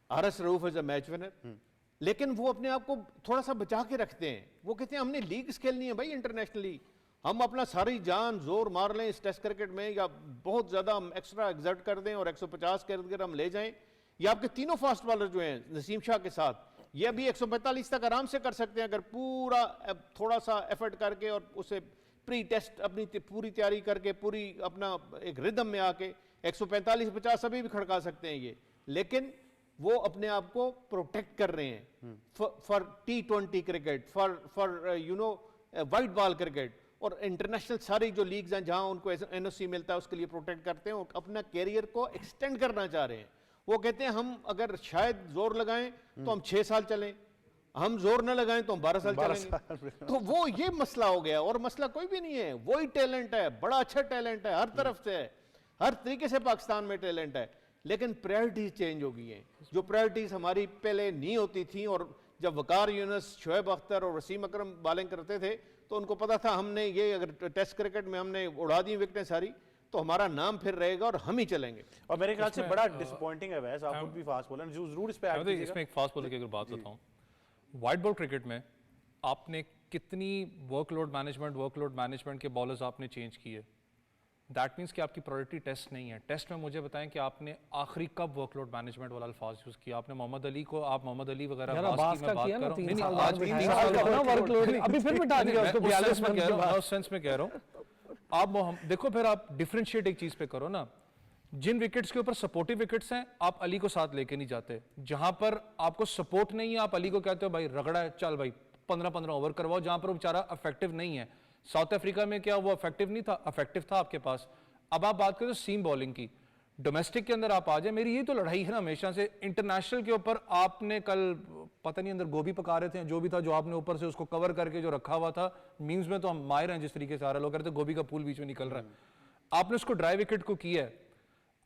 RS Rauf is a match winner, लेकिन वो अपने आप को थोड़ा सा बचा के रखते हैं। वो कहते हैं हमने लीग खेलनी है भाई इंटरनेशनली, हम अपना सारी जान जोर मार लें इस टेस्ट क्रिकेट में, या बहुत ज्यादा हम एक्स्ट्रा एग्जर्ट कर दें और 150 के इर्द गिर्द हम ले जाएं। ये आपके तीनों फास्ट बॉलर जो हैं नसीम शाह के साथ, ये अभी 145 तक आराम से कर सकते हैं अगर पूरा थोड़ा सा एफर्ट करके और उसे प्री टेस्ट अपनी पूरी तैयारी करके पूरी अपना एक रिदम में आके 145-50 अभी भी खड़का सकते हैं ये। लेकिन वो अपने आप को प्रोटेक्ट कर रहे हैं for T20 cricket, for you know white ball cricket, और इंटरनेशनल सारी जो लीग्स हैं जहां उनको एनओसी मिलता है उसके लिए प्रोटेक्ट करते हैं और अपना कैरियर को एक्सटेंड करना चाह रहे हैं। वो कहते हैं हम अगर शायद जोर लगाएं तो हम 6 साल चलें, हम जोर न लगाएं तो हम 12 साल चलेंगे। तो वो ये मसला हो गया, और मसला कोई भी नहीं है, वही टैलेंट है, बड़ा अच्छा टैलेंट है, हर तरफ से है, हर तरीके से पाकिस्तान में टैलेंट है, लेकिन प्रायोरिटीज चेंज हो गई हैं। जो प्रायोरिटीज हमारी पहले नहीं होती थी, और जब वकार यूनुस, शोएब अख्तर और वसीम अकरम बॉलिंग करते थे तो उनको पता था हमने ये अगर टेस्ट क्रिकेट में हमने उड़ा दी विकेटें सारी तो हमारा नाम फिर रहेगा और हम ही चलेंगे। और मेरे ख्याल से बड़ा डिसअपॉइंटिंग है वैसे, आप खुद भी फास्ट बॉलर जो जरूर इस पे ऐड कीजिएगा। इसमें एक फास्ट बॉलर की अगर बात करता हूँ, वाइट बॉल क्रिकेट में आपने कितनी वर्कलोड मैनेजमेंट के बॉलर्स आपने चेंज किए, दैट मीन्स कि आपकी प्रायोरिटी टेस्ट नहीं है। टेस्ट में मुझे बताएं कि आपने आखिरी कब वर्कलोड मैनेजमेंट वाला अल्फाज यूज किया? आपने मोहम्मद अली को, आप मोहम्मद अली वगैरह यार अब्बास अब्बास की का मैं बात किया कर ना रहा हूँ। 3 नहीं, साल आज बाद 3 साल का ना वर्कलोड, अभी फिर बिठा दिया उसको 42 में कह रहा हूँ, बाद। उस सेंस में कह रहा हूँ। आप देखो फिर आप डिफरेंशिएट एक चीज पे करो ना, जिन विकेट्स के ऊपर सपोर्टिव विकेट्स हैं आप अली को साथ लेके नहीं जाते, जहां पर आपको सपोर्ट नहीं है आप अली को कहते हो भाई रगड़ा है, चल भाई 15-15 ओवर करवाओ, जहां पर वो बेचारा इफेक्टिव नहीं है। साउथ अफ्रीका में क्या वो इफेक्टिव नहीं था? इफेक्टिव था आपके पास। अब आप बात करें सीम बॉलिंग की, डोमेस्टिक के अंदर आप आ जाए, मेरी ये तो लड़ाई है ना हमेशा से। इंटरनेशनल के ऊपर आपने कल पता नहीं अंदर गोभी पका रहे थे, जो भी था, जो आपने ऊपर से उसको कवर करके जो रखा हुआ था, मीम्स में तो हम माहिर हैं जिस तरीके से आ रहे लोग कहते हैं गोभी का फूल बीच में निकल रहा है, आपने उसको ड्राई विकेट को किया है।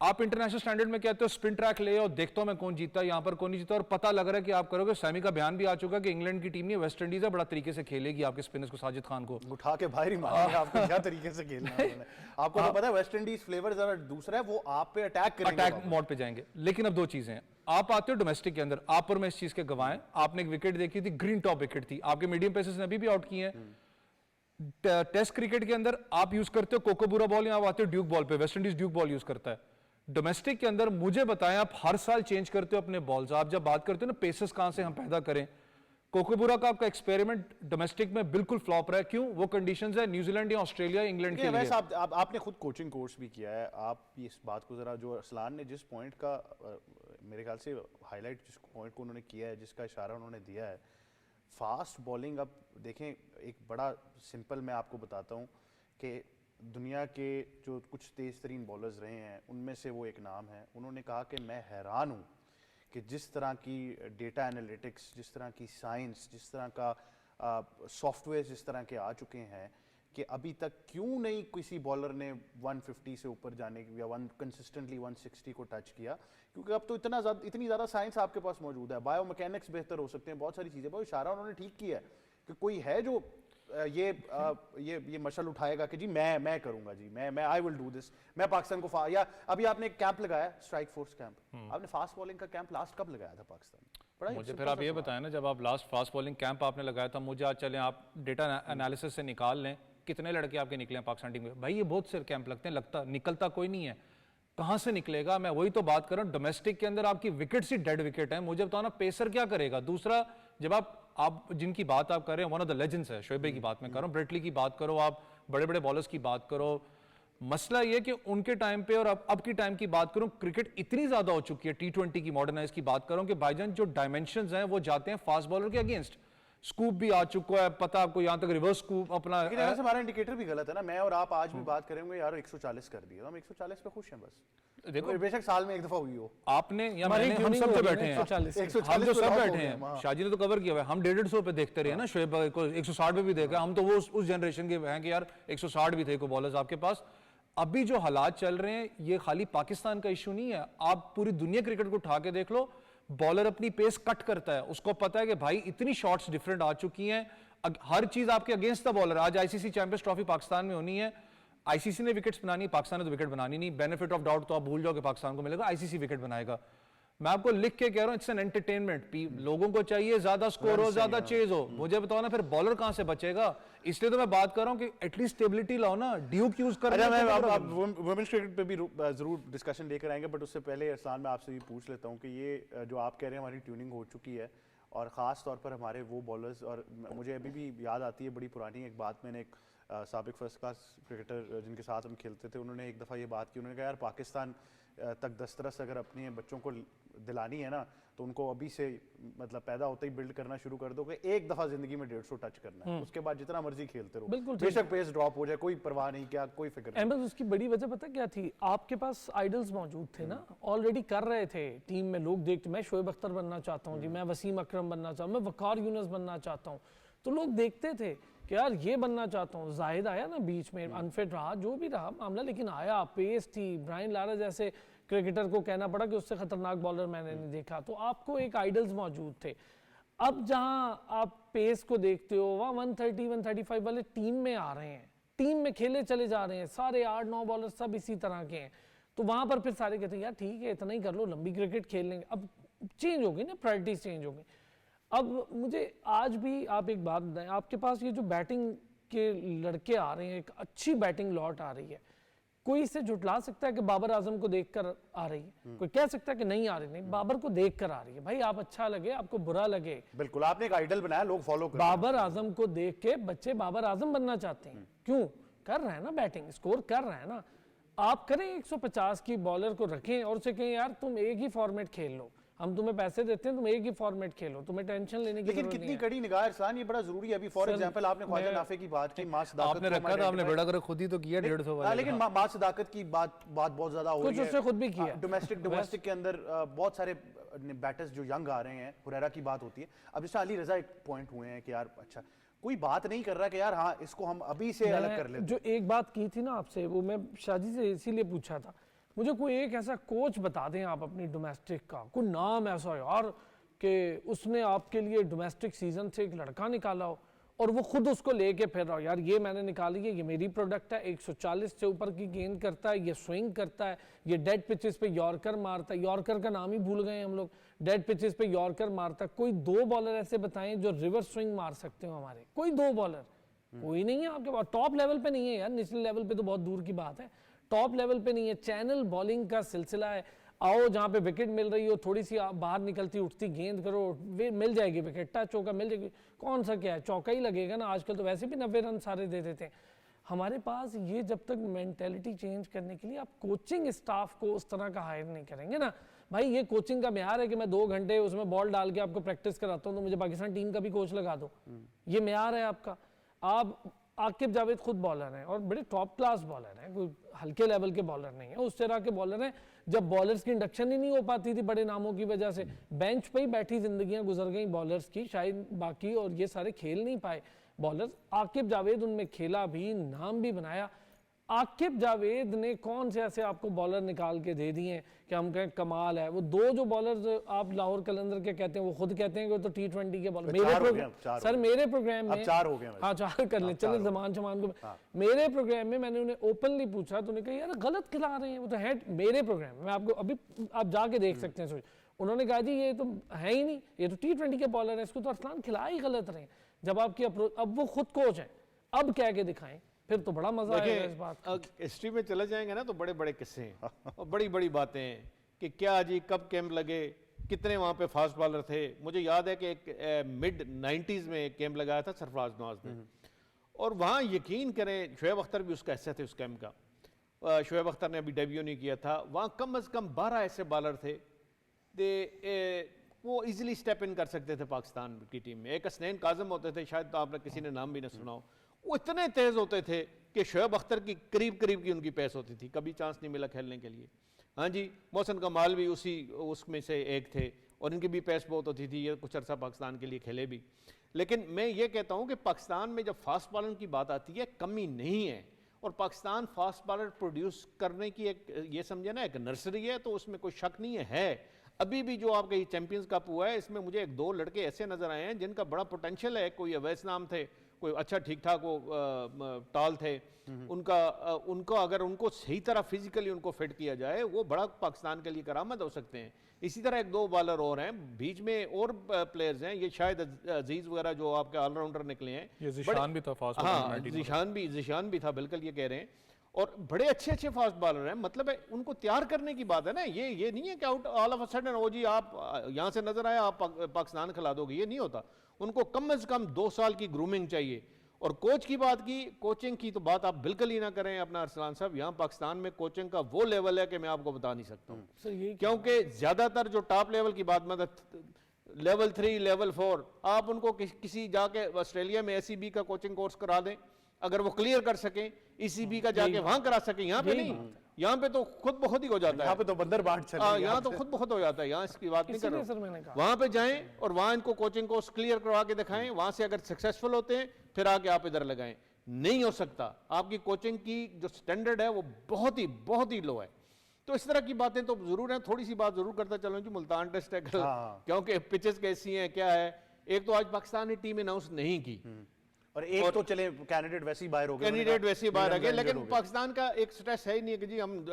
आप इंटरनेशनल स्टैंडर्ड में कहते हो स्पिन ट्रैक ले और देखता हूं मैं कौन जीता, यहाँ पर कौन नहीं जीता, और पता लग रहा है कि आप करोगे। सैमी का बयान भी आ चुका है कि इंग्लैंड की टीम नहीं, वेस्ट इंडीज है, बड़ा तरीके से खेलेगी आपके स्पिनर्स को, साजिद खान को उठा के बाहर ही मारेंगे आपको, क्या तरीके से खेलना है उन्होंने। आपको तो पता है वेस्ट इंडीज फ्लेवर जरा दूसरा है, वो आप पे अटैक करेंगे, अटैक मोड पे जाएंगे। लेकिन अब दो चीजें हैं, आप आते हो डोमेस्टिक के अंदर, आप और मैं इस चीज के गवाह हैं। आपने एक विकेट देखी थी, ग्रीन टॉप विकेट थी, आपके मीडियम पेसर्स ने अभी भी आउट किए हैं। टेस्ट क्रिकेट के अंदर आप यूज करते हो कोकोबूरा बॉल, या आप आते हो ड्यूक बॉल पे, West Indies Duke ball use करता है। डोमेस्टिक के अंदर मुझे बताएं, आप हर साल चेंज करते हो अपने बॉल्स। आप जब बात करते हो ना पेसर्स कहां से हम पैदा करें, कोकोबूरा का आपका एक्सपेरिमेंट डोमेस्टिक में बिल्कुल फ्लॉप रहा है। क्यों? वो कंडीशंस है न्यूजीलैंड या ऑस्ट्रेलिया इंग्लैंड के लिए। वैसे आपने खुद कोचिंग कोर्स भी किया है, आप इस बात को जरा, जो असलान ने जिस पॉइंट का मेरे ख्याल से हाईलाइट, जिस पॉइंट को उन्होंने किया है, जिसका इशारा उन्होंने दिया है, फास्ट बॉलिंग। अब देखें, एक बड़ा सिंपल मैं आपको बताता हूँ कि दुनिया के जो कुछ तेज़ तरीन बॉलर्स रहे हैं उनमें से वो एक नाम है। उन्होंने कहा कि मैं हैरान हूँ कि जिस तरह की डेटा एनालिटिक्स, जिस तरह की साइंस, जिस तरह का सॉफ्टवेयर जिस तरह के आ चुके हैं, कि अभी तक क्यों नहीं किसी बॉलर ने 150 से ऊपर जाने की या कंसिस्टेंटली 160 को टच किया। क्योंकि अब तो इतनी ज़्यादा साइंस आपके पास मौजूद है, बायो मैकेनिक्स बेहतर हो सकते हैं, बहुत सारी चीज़ें। बहुत इशारा उन्होंने ठीक किया है कि कोई है जो ये मशल उठाएगा कि जी मैं करूंगा, जी मैं आई विल डू दिस, मैं पाकिस्तान को या अभी आपने एक कैंप लगाया, स्ट्राइक फोर्स कैंप, आपने फास्ट बॉलिंग का कैंप लास्ट कब लगाया था पाकिस्तान? मुझे फिर आप ये बताएं ना, जब आप लास्ट फास्ट बॉलिंग कैंप आपने लगाया था, मुझे आज चलें आप डेटा एनालिसिस से निकाल लें कितने लड़के आपके निकले हैं पाकिस्तान टीम में। भाई ये बहुत से कैंप लगते हैं, लगता निकलता कोई नहीं है, कहां से निकलेगा? मैं वही तो बात कर रहा हूं, डोमेस्टिक के अंदर आपकी विकेट ही डेड विकेट है। मुझे बताओ ना पेसर क्या करेगा? दूसरा, जब आप जिनकी बात आप कर रहे हैं, वन ऑफ द लेजेंड्स है, शोएब की बात मैं कर रहा हूं, ब्रेटली की बात करो, आप बड़े बड़े बॉलर्स की बात करो, मसला ये कि उनके टाइम पे और अब की टाइम की बात करूं, क्रिकेट इतनी ज्यादा हो चुकी है, T20 की मॉडर्नाइज की बात करूं, कि भाईजान जो डायमेंशंस हैं वो जाते हैं फास्ट बॉलर के अगेंस्ट। स्कूप भी आ चुका है, पता आपको, यहां तक रिवर्स स्कूप अपना। लेकिन ऐसे हमारा इंडिकेटर भी गलत है ना। मैं और आप आज भी बात करेंगे यार 140 कर दिया, हम 140 पे खुश हैं बस। देखो बेशक साल में एक दफा हुई हो, आपने या मैंने, हम सब जो बैठे हैं, 140 हम जो सब बैठे हैं, शाहजी ने तो कवर किया हुआ है, हम 150 पे देखते रहे ना, शोएब को 160 पे भी देखा। हम तो वो उस जनरेशन के हैं कि यार 160 भी थे को बॉलर्स आपके पास। अभी जो हालात चल रहे हैं, ये खाली पाकिस्तान का इशू नहीं है, आप पूरी दुनिया क्रिकेट को उठा के देख लो, बॉलर अपनी पेस कट करता है, उसको पता है कि भाई इतनी शॉट्स डिफरेंट आ चुकी हैं, हर चीज आपके अगेंस्ट द बॉलर। आज आईसीसी चैंपियंस ट्रॉफी पाकिस्तान में होनी है, आईसीसी ने विकेट्स बनानी है, पाकिस्तान ने तो विकेट बनानी नहीं। बेनिफिट ऑफ डाउट तो आप भूल जाओ कि पाकिस्तान को मिलेगा, आईसीसी विकेट बनाएगा। मैं आपको लिख के कह रहा हूं, इट्स एन एंटरटेनमेंट। लोगों को चाहिए ज्यादा स्कोर हो, ज्यादा चेज हो। मुझे बताओ ना फिर बॉलर कहां से बचेगा? इसलिए तो मैं बात कर रहा हूं कि एटलीस्ट स्टेबिलिटी लाओ ना, ड्यूक यूज कर। वुमेन्स क्रिकेट पे भी जरूर डिस्कशन लेकर आएंगे, बट उससे पहले अरसलान मैं आपसे भी पूछ लेता हूं कि ये जो आप कह रहे हैं हमारी ट्यूनिंग हो चुकी है, और ख़ास तौर पर हमारे वो बॉलर्स, और मुझे अभी भी याद आती है बड़ी पुरानी एक बात, मैंने एक साबिक फर्स्ट क्लास क्रिकेटर जिनके साथ हम खेलते थे, उन्होंने एक दफ़ा ये बात की, उन्होंने कहा यार पाकिस्तान तक दस्तरस अगर अपने बच्चों को दिलानी है ना, तो उनको अभी से मतलब पैदा होते ही बिल्ड करना शुरू कर दो कि एक दफ़ा ज़िंदगी में 150 टच करना है, उसके बाद जितना मर्जी खेलते रहो, बेशक पेस ड्रॉप हो जाए, कोई परवाह नहीं, क्या कोई फिक्र नहीं। अहमद, उसकी बड़ी वजह पता क्या थी? आपके पास आइडल्स मौजूद थे ना, ऑलरेडी कर रहे थे टीम में, लोग देखते, मैं शोएब अख्तर बनना चाहता हूँ जी, मैं वसीम अकरम बनना चाहता हूँ, मैं वकार यूनुस बनना चाहता हूँ, तो लोग देखते थे कि यार ये बनना चाहता हूँ। जाहिद आया ना बीच में, अनफिट रहा, जो भी रहा मामला, लेकिन आया, पेस थी, ब्रायन लारा जैसे क्रिकेटर को कहना पड़ा कि उससे खतरनाक बॉलर मैंने नहीं देखा। तो आपको एक आइडल्स मौजूद थे। अब जहां आप पेस को देखते हो, वहाँ 130 135 वाले टीम में आ रहे हैं, टीम में खेले चले जा रहे हैं, सारे 8-9 बॉलर सब इसी तरह के हैं। तो वहां पर फिर सारे कहते हैं यार ठीक है, इतना ही कर लो, लंबी क्रिकेट खेल लेंगे। अब चेंज हो गई ना, प्रायोरिटीज चेंज हो गई। अब मुझे आज भी आप एक बात बताएं, आपके पास ये जो बैटिंग के लड़के आ रहे हैं, एक अच्छी बैटिंग लॉट आ रही है, कोई इसे झुटला सकता है कि बाबर आजम को देखकर आ रही है? कोई कह सकता है कि नहीं आ रही? नहीं, बाबर को देखकर आ रही है। भाई आप अच्छा लगे, आपको बुरा लगे, बिल्कुल आपने एक आइडल बनाया, लोग फॉलो कर बाबर आजम को देख के बच्चे बाबर आजम बनना चाहते हैं। क्यों? कर रहे हैं ना, बैटिंग स्कोर कर रहे हैं ना। आप करें 150 की बॉलर को रखें और उसे कहें यार तुम एक ही फॉर्मेट खेल लो, हम तुम्हें पैसे देते हैं, तुम एक ही फॉर्मेट खेलो, तुम्हें टेंशन लेने की लेकिन कितनी कड़ी निगाह इरफान, ये बड़ा जरूरी है। अभी फॉर एग्जांपल आपने ख्वाजा नाफे की बात की, मां सदाकत आपने रखा था, आपने बेड़ा कर खुद ही तो किया 150 वाला। लेकिन मां सदाकत की बात बहुत ज्यादा हो रही है, कुछ उसने खुद भी किया। डोमेस्टिक के अंदर बहुत सारे बैटर्स जो यंग आ रहे हैं, हुरैरा की बात होती है। अब जैसे अली रजा एक पॉइंट हुए हैं कि यार अच्छा कोई बात नहीं कर रहा कि यार हाँ इसको हम अभी से अलग कर लेते। जो एक बात की थी ना आपसे, वो मैं शादी से इसीलिए पूछा था, मुझे कोई एक ऐसा कोच बता दें आप अपनी डोमेस्टिक का, कोई नाम ऐसा यार कि उसने आपके लिए डोमेस्टिक सीजन से एक लड़का निकाला हो और वो खुद उसको लेके फिर रहा हो, यार ये मैंने निकाली है, ये मेरी प्रोडक्ट है, 140 से ऊपर की गेंद करता है, ये स्विंग करता है, ये डेड पिचेस पे यॉर्कर मारता है, यॉर्कर का नाम ही भूल गए हम लोग, डेड पिचेस पे यॉर्कर मारता है। कोई 2 बॉलर ऐसे बताएं जो रिवर्स स्विंग मार सकते हो हमारे, कोई 2 बॉलर, कोई नहीं है आपके पास। टॉप लेवल पे नहीं है यार, नेशनल लेवल पे तो बहुत दूर की बात है, टॉप लेवल पे नहीं है। चैनल बॉलिंग का सिलसिला है, आओ जहाँ पे विकेट मिल रही हो, थोड़ी सी आप बाहर निकलती उठती गेंद करो, मिल जाएगी विकेट, टच चौका मिल जाएगी, कौन सा क्या है, चौका ही लगेगा ना। आजकल तो वैसे भी 90 रन सारे दे देते हैं। हमारे पास ये जब तक मेंटेलिटी चेंज करने के लिए आप कोचिंग स्टाफ को उस तरह का हायर नहीं करेंगे ना भाई, ये कोचिंग का म्यार है कि मैं 2 घंटे उसमें बॉल डाल के आपको प्रैक्टिस कराता हूँ तो मुझे पाकिस्तान टीम का भी कोच लगा दो, ये म्यार है आपका। आप आकिब जावेद खुद बॉलर हैं और बड़े टॉप क्लास बॉलर हैं, कोई हल्के लेवल के बॉलर नहीं है, उस तरह के बॉलर हैं। जब बॉलर्स की इंडक्शन ही नहीं हो पाती थी बड़े नामों की वजह से, बेंच पे ही बैठी जिंदगियां गुजर गई बॉलर्स की, शायद बाकी और ये सारे खेल नहीं पाए बॉलर्स। आकिब जावेद उनमें खेला भी, नाम भी बनाया। आकिब जावेद ने कौन से ऐसे आपको बॉलर निकाल के दे दिए कि हम कहें कमाल है। वो 2 जो बॉलर्स आप लाहौर कलंदर के कहते हैं, वो खुद कहते हैं कि वो तो T20 के बॉलर। मेरे प्रोग्राम सर, मेरे प्रोग्राम में 4 हो गए, हाँ 4 कर लें, चले जमान शमान को। मेरे प्रोग्राम में मैंने उन्हें ओपनली पूछा तो उन्होंने कहा यार गलत खिला रहे हैं, वो तो है मेरे प्रोग्राम में, मैं आपको अभी आप जाके देख सकते हैं। सोच उन्होंने कहा जी ये तो है ही नहीं, ये तो T20 के बॉलर है, इसको तो अरसलान खिला ही गलत रहे हैं। जब आपकी अप्रोच, अब वो खुद कोच है, अब कह के दिखाएं, फिर तो बड़ा मजा आएगा इस बात। हिस्ट्री में चले जाएंगे ना तो बड़े बड़े किस्से हैं और बड़ी बड़ी बातें हैं कि क्या जी कब कैंप लगे, कितने वहाँ पे फास्ट बॉलर थे। मुझे याद है कि एक मिड 90s में एक कैंप लगाया था सरफराज नवाज ने, और वहाँ यकीन करें शोएब अख्तर भी उसका हिस्सा थे उस कैंप का। शोएब अख्तर ने अभी डेब्यू नहीं किया था, वहाँ कम अज़ कम 12 ऐसे बॉलर थे वो इजीली स्टेप इन कर सकते थे पाकिस्तान की टीम में। एक हसनैन काज़म होते थे, शायद तो आपने किसी ने नाम भी ना सुना हो, वो इतने तेज होते थे कि शोएब अख्तर की करीब करीब की उनकी पेस होती थी, कभी चांस नहीं मिला खेलने के लिए। हाँ जी, मोहसिन कमाल भी उसमें से एक थे और इनकी भी पेस बहुत होती थी, ये कुछ अर्सा पाकिस्तान के लिए खेले भी। लेकिन मैं ये कहता हूँ कि पाकिस्तान में जब फास्ट बॉलर की बात आती है कमी नहीं है, और पाकिस्तान फास्ट बॉलर प्रोड्यूस करने की एक ये समझे ना एक नर्सरी है, तो उसमें कोई शक नहीं है। अभी भी जो आपके ये चैंपियंस कप हुआ है इसमें मुझे 1-2 लड़के ऐसे नजर आए हैं जिनका बड़ा पोटेंशियल है। कोई अवैस नाम थे, कोई अच्छा ठीक ठाक वो टाल थे, उनका अगर उनको सही तरह फिजिकली उनको फिट किया जाए वो बड़ा पाकिस्तान के लिए करामत हो सकते हैं। इसी तरह 1-2 बॉलर और हैं बीच में, और प्लेयर्स हैं, ये शायद अजीज वगैरह जो आपके ऑलराउंडर निकले हैं, ये ज़िशान भी था फास्ट हाँ ज़िशान भी था, बिल्कुल ये कह रहे हैं, और बड़े अच्छे अच्छे फास्ट बॉलर हैं। मतलब है उनको तैयार करने की बात है ना, ये नहीं है कि out all of a sudden ओ जी आप यहाँ से नजर आया आप पाकिस्तान खिला दोगे, ये नहीं होता। उनको कम से कम 2 साल की ग्रूमिंग चाहिए। और कोच की बात की, कोचिंग की तो बात आप बिल्कुल ही ना करें अपना अरसलान साहब। यहाँ पाकिस्तान में कोचिंग का वो लेवल है कि मैं आपको बता नहीं सकता हूँ, क्योंकि ज्यादातर जो टॉप लेवल की बात, मतलब लेवल 3 लेवल 4, आप उनको किसी जाके ऑस्ट्रेलिया में SEB का कोचिंग कोर्स करा दें, अगर वो क्लियर कर सकें, ECB का जाके वहां करा सकें, यहाँ पे नहीं। यहाँ पे तो खुद बहुत ही हो जाता है, यहाँ पे तो बंदर बाट चल रही है, यहाँ तो खुद बहुत हो जाता है, यहाँ इसकी बात नहीं कर रहा हूँ। वहां पे जाएं और वहां इनको कोचिंग कोर्स क्लियर करवा के दिखाएं, वहां से अगर सक्सेसफुल होते हैं फिर आके आप इधर लगाएं। नहीं हो सकता, आपकी कोचिंग की जो स्टैंडर्ड है वो बहुत ही लो है। तो इस तरह की बातें तो जरूर है। थोड़ी सी बात जरूर करता चलूँ जी, मुल्तान टेस्ट है कल, क्योंकि पिचेस कैसी हैं क्या है। एक तो आज पाकिस्तान ने टीम अनाउंस नहीं की, और एक तो चले कैंडिडेट वैसे ही बाहर हो गए, कैंडिडेट वैसे ही बाहर आ गए, लेकिन पाकिस्तान का एक स्ट्रेस है ही नहीं कि जी हम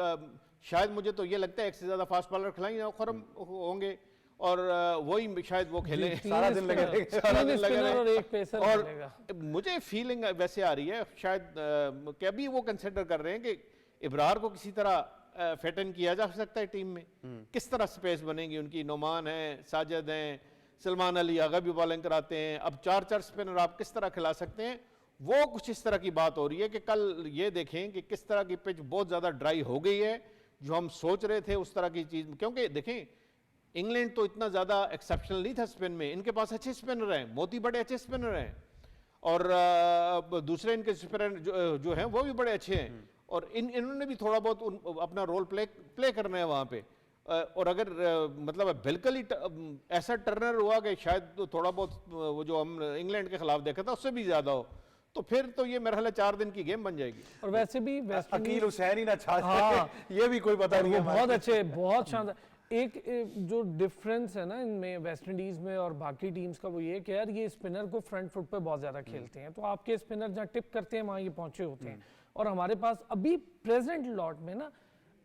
शायद मुझे तो ये लगता है एक से ज्यादा फास्ट बॉलर खिलाएंगे और खरम होंगे, और वही शायद वो खेलें सारा दिन लगे रहेंगे। और मुझे फीलिंग वैसे आ रही है शायद कि अभी वो कंसिडर कर रहे हैं कि इब्रार को किसी तरह फिट इन किया जा सकता है टीम में, किस तरह स्पेस बनेगी उनकी। नोमान है, साजिद हैं, सलमान अली आगा भी बॉलिंग कराते हैं, अब 4 स्पिनर आप किस तरह खिला सकते हैं। वो कुछ इस तरह की बात हो रही है कि कल ये देखें कि किस तरह की पिच बहुत ज़्यादा ड्राई हो गई है, जो हम सोच रहे थे उस तरह की चीज़। क्योंकि देखें इंग्लैंड तो इतना ज़्यादा एक्सेप्शनल नहीं था स्पिन में, इनके पास अच्छे स्पिनर हैं, मोती बड़े अच्छे स्पिनर हैं, और दूसरे इनके स्पिनर जो हैं वो भी बड़े अच्छे हैं, और इन्होंने भी थोड़ा बहुत अपना रोल प्ले करना है वहाँ पे। और अगर मतलब बिल्कुल ही ऐसा टर्नर हुआ कि शायद तो थोड़ा बहुत वो जो हम इंग्लैंड के खिलाफ देखा था उससे भी ज़्यादा हो, तो फिर तो ये मेरा ख्याल है 4 दिन की गेम बन जाएगी। और वैसे भी वेस्ट अकील हुसैन ही ना छा हाँ। सके, ये भी कोई पता नहीं वो है हमारे। बहुत अच्छे, बहुत शानदार। एक जो डिफरेंस है ना इनमें वेस्ट इंडीज में और बाकी टीम्स का, वो ये कि यार ये स्पिनर को फ्रंट फुट पे बहुत ज्यादा खेलते हैं, तो आपके स्पिनर जहाँ टिप करते हैं वहाँ ये पहुंचे होते हैं। और हमारे पास अभी प्रेजेंट लॉट में ना,